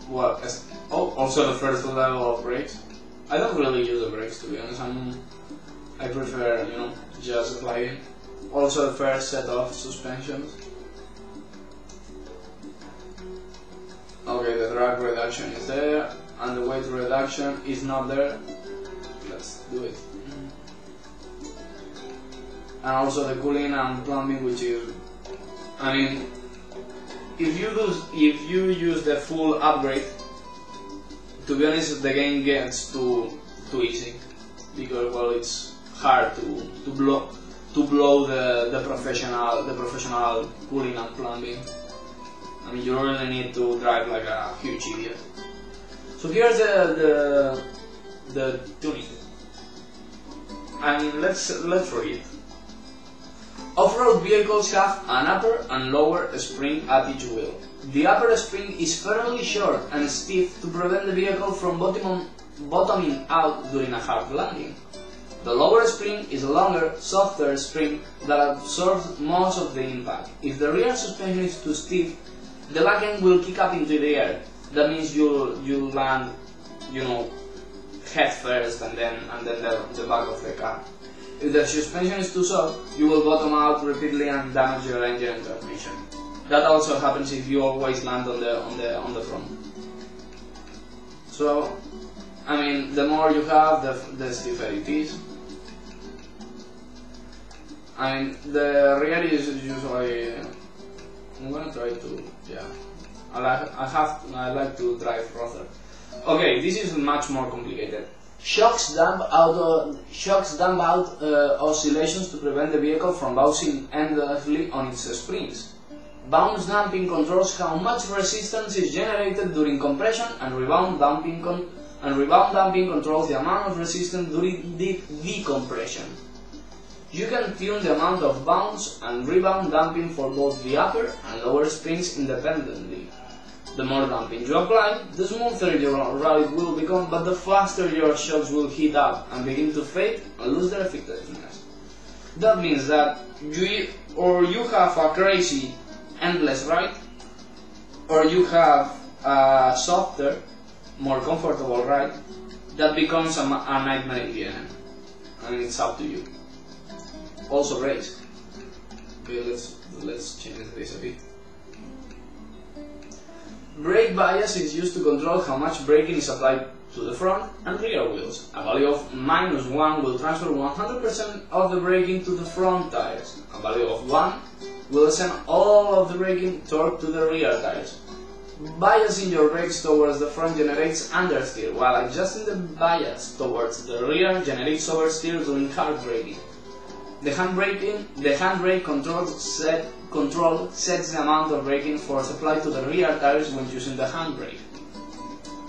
Well, also the first level of brakes. I don't really use the brakes, to be honest. I prefer, you know, just gliding. Also the first set of suspensions. Okay, the drag reduction is there, and the weight reduction is not there. Let's do it. And also the cooling and plumbing, which is, I mean, if you use the full upgrade, to be honest, the game gets too easy, because well, it's hard to blow the professional cooling and plumbing. I mean, you really need to drive like a huge idiot. So here's the tuning. I mean, let's read. Off-road vehicles have an upper and lower spring at each wheel. The upper spring is fairly short and stiff to prevent the vehicle from bottoming out during a hard landing. The lower spring is a longer, softer spring that absorbs most of the impact. If the rear suspension is too stiff, the back end will kick up into the air. That means you'll land, you know, head first and then the back of the car. If the suspension is too soft, you will bottom out repeatedly and damage your engine and transmission. That also happens if you always land on the front. So, I mean, the more you have, the stiffer it is. I mean, the rear is usually. I'm gonna try to, yeah. I like to drive rougher. Okay, this is much more complicated. Shocks dump out oscillations to prevent the vehicle from bouncing endlessly on its springs. Bounce damping controls how much resistance is generated during compression, and rebound damping controls the amount of resistance during decompression. You can tune the amount of bounce and rebound damping for both the upper and lower springs independently. The more damping you apply, the smoother your ride will become, but the faster your shocks will heat up and begin to fade and lose their effectiveness. That means that you have a crazy, endless ride, or you have a softer, more comfortable ride that becomes a nightmare in the end. I mean, it's up to you. Also brakes. Okay, let's change this a bit. Brake bias is used to control how much braking is applied to the front and rear wheels. A value of -1 will transfer 100% of the braking to the front tires. A value of 1 will send all of the braking torque to the rear tires. Biasing your brakes towards the front generates understeer, while adjusting the bias towards the rear generates oversteer during hard braking. The handbrake control sets the amount of braking force applied to the rear tires when using the handbrake.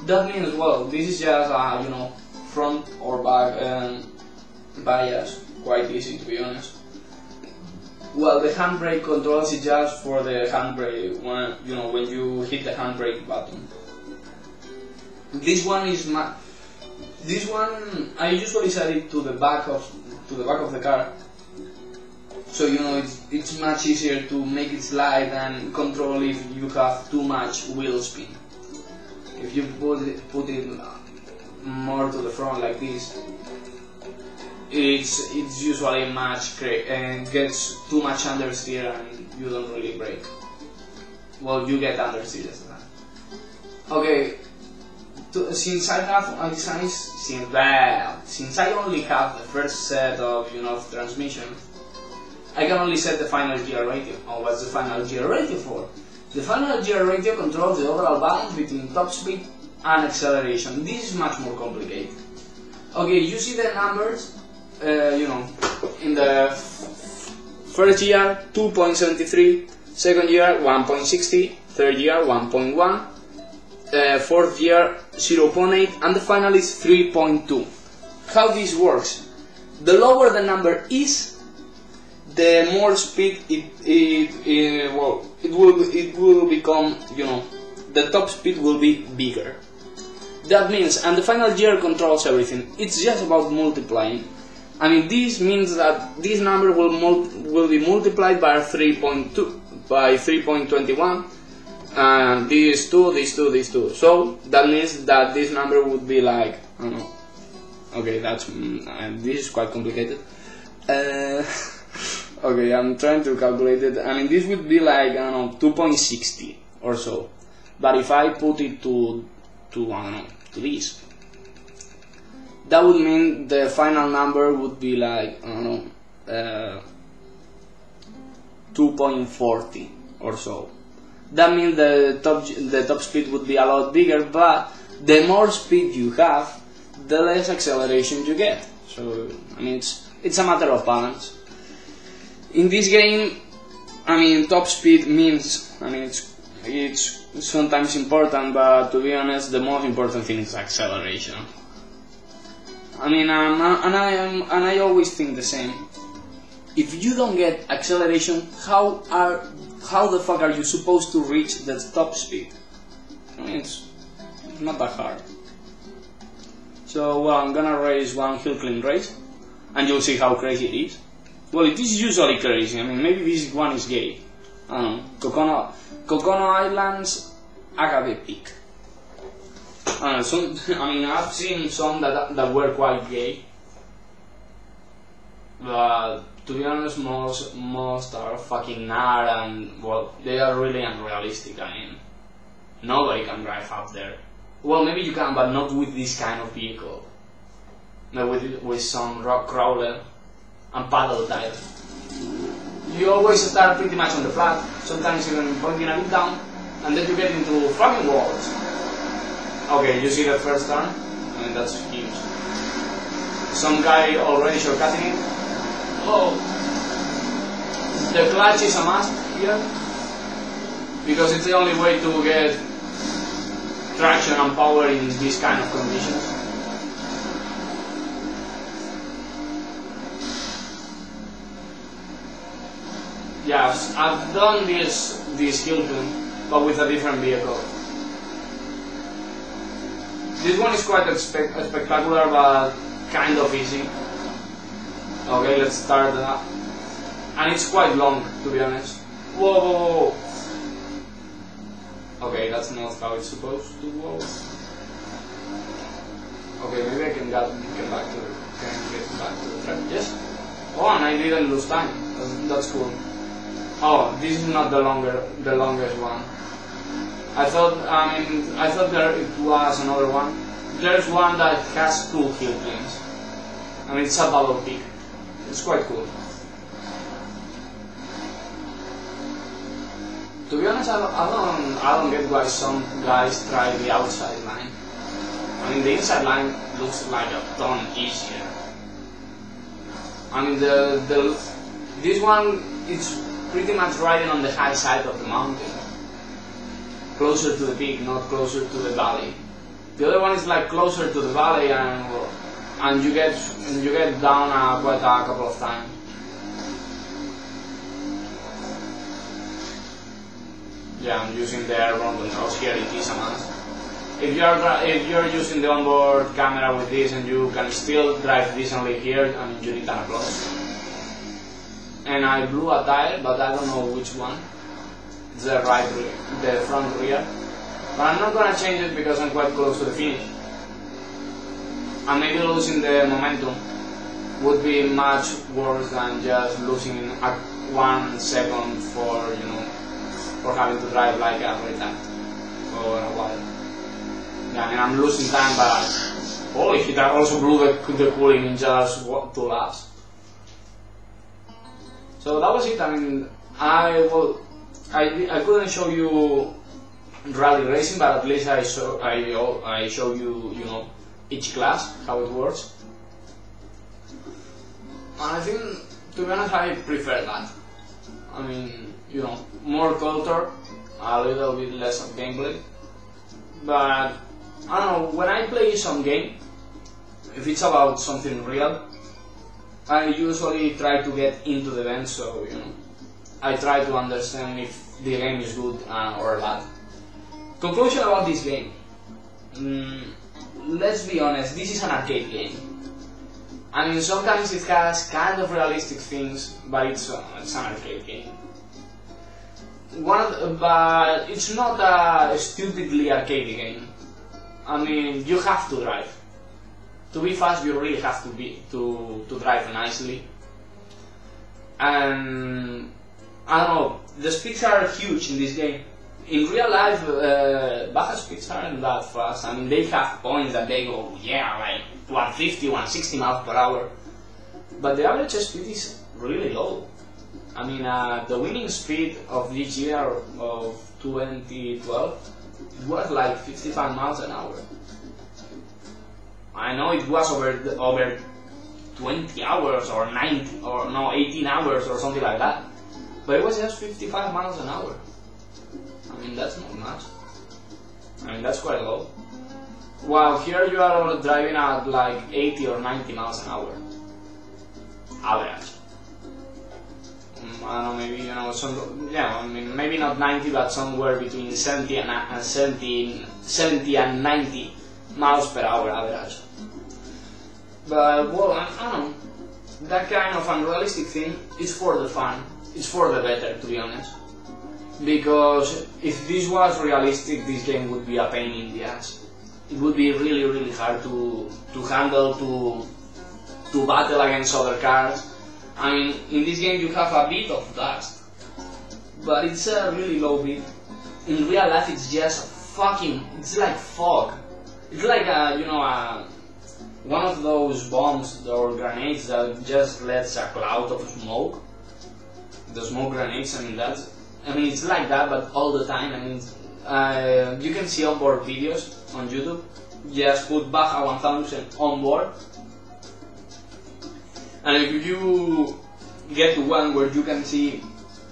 That means, well, this is just you know, front or back bias, quite easy to be honest. Well, the handbrake controls is just for the handbrake when you hit the handbrake button. This one I usually set it to the back of the car. So you know it's much easier to make it slide and control if you have too much wheel spin. If you put it more to the front like this, it's usually much and gets too much understeer and you don't really brake. Well, you get understeer as well. Okay, since I only have the first set of transmissions, I can only set the final gear ratio. Oh, what's the final gear ratio for? The final gear ratio controls the overall balance between top speed and acceleration. This is much more complicated. Okay, you see the numbers, in the first gear 2.73, second gear 1.60, third year 1.1, fourth year 0.8, and the final is 3.2. How this works? The lower the number is, the more speed it will become, you know, the top speed will be bigger. That means, and the final year controls everything. It's just about multiplying. I mean, this means that this number will be multiplied by 3.21, and these two. So that means that this number would be like, I don't know. Okay, that's this is quite complicated. Okay, I'm trying to calculate it. I mean, this would be like, I don't know, 2.60 or so. But if I put it to I don't know, to this, that would mean the final number would be like, I don't know, 2.40 or so. That means the top speed would be a lot bigger, but the more speed you have, the less acceleration you get. So, I mean, it's a matter of balance. In this game, I mean, top speed means, I mean, it's sometimes important, but to be honest, the most important thing is acceleration. I mean, and I always think the same. If you don't get acceleration, how the fuck are you supposed to reach the top speed? I mean, it's not that hard. So, well, I'm gonna race one Hillclimb race, and you'll see how crazy it is. Well, it is usually crazy. I mean, maybe this one is gay. I don't know. Kokono Islands, Agave Peak. I mean, I've seen some that were quite gay, but to be honest, most are fucking nar, and well, they are really unrealistic. I mean, nobody can drive up there. Well, maybe you can, but not with this kind of vehicle. No, with some rock crawler and paddle tires. You always start pretty much on the flat, sometimes even pointing a bit down, and then you get into fucking walls. Okay, you see the first turn? I mean, that's huge. Some guy already shortcutting it. Oh, the clutch is a must here, because it's the only way to get traction and power in these kind of conditions. Yeah, I've done this Hillclimb, but with a different vehicle. This one is quite spectacular, but kind of easy. Okay, let's start that. And it's quite long, to be honest. Whoa, whoa, whoa. Okay, that's not how it's supposed to go. Okay, maybe I can get back to the track. Yes. Oh, and I didn't lose time. That's cool. Oh, this is not the longest one. I thought there it was another one. There's one that has 2 Hillclimbs. I mean, it's a double peak. It's quite cool. To be honest, I don't get why some guys try the outside line. I mean, the inside line looks like a ton easier. I mean, this one, it's pretty much riding on the high side of the mountain, closer to the peak, not closer to the valley. The other one is like closer to the valley, and you get down quite a couple of times. Yeah, I'm using the airborne controls here. It is a must. If you're using the onboard camera with this and you can still drive decently here, I mean, you need an applause. And I blew a tire, but I don't know which one. It's the right rear, the front rear. But I'm not gonna change it because I'm quite close to the finish. And maybe losing the momentum would be much worse than just losing 1 second for, you know, for having to drive like a retard for a while. Yeah, I mean, I'm losing time, but holy shit, I also blew the cooling in just 2 laps. So that was it. I mean, I couldn't show you rally racing, but at least I show you, you know, each class, how it works. And I think, to be honest, I prefer that. I mean, you know, more culture a little bit less of gameplay. But I don't know, when I play some game, if it's about something real, I usually try to get into the event, so you know, I try to understand if the game is good or bad. Conclusion about this game. Let's be honest, this is an arcade game. I mean, sometimes it has kind of realistic things, but it's an arcade game. But it's not a stupidly arcade game. I mean, you have to drive. To be fast, you really have to drive nicely. And I don't know, the speeds are huge in this game. In real life, BAJA speeds aren't that fast. I mean, they have points that they go, yeah, like 150, 160 miles per hour. But the average speed is really low. I mean, the winning speed of this year of 2012, it was like 55 miles an hour. I know it was over 20 hours or 18 hours or something like that. But it was just 55 miles an hour. I mean, that's not much. I mean, that's quite low. While here you are driving at like 80 or 90 miles an hour. Average. I don't know, maybe, you know, I mean, maybe not 90, but somewhere between 70 and 90 miles per hour average. But, well, I don't know. That kind of unrealistic thing is for the fun. It's for the better, to be honest. Because if this was realistic, this game would be a pain in the ass. It would be really, really hard to handle, to battle against other cars. I mean, in this game you have a bit of dust, but it's a really low bit. In real life it's just it's like fog. It's like one of those bombs or grenades that just lets a cloud of smoke. The smoke grenades, I mean, it's like that, but all the time. I mean, you can see onboard videos on YouTube. Just put BAJA 1000 onboard, and if you get to one where you can see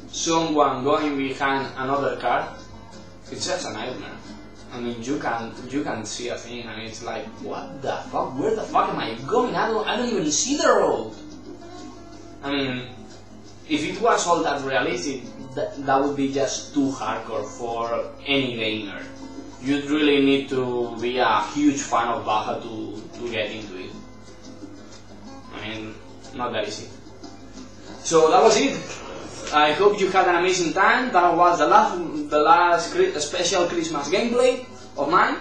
someone going behind another car, it's just a nightmare. I mean, you can't see a thing, and it's like, what the fuck? Where the fuck am I going? I don't even see the road. I mean, if it was all that realistic, that would be just too hardcore for any gamer. You'd really need to be a huge fan of BAJA to get into it. I mean, not that easy. So that was it. I hope you had an amazing time. That was the last special Christmas gameplay of mine.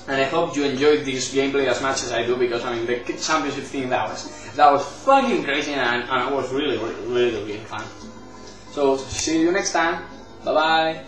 And I hope you enjoyed this gameplay as much as I do, because I mean, the championship thing, that was fucking crazy, and it was really fun. So see you next time. Bye bye.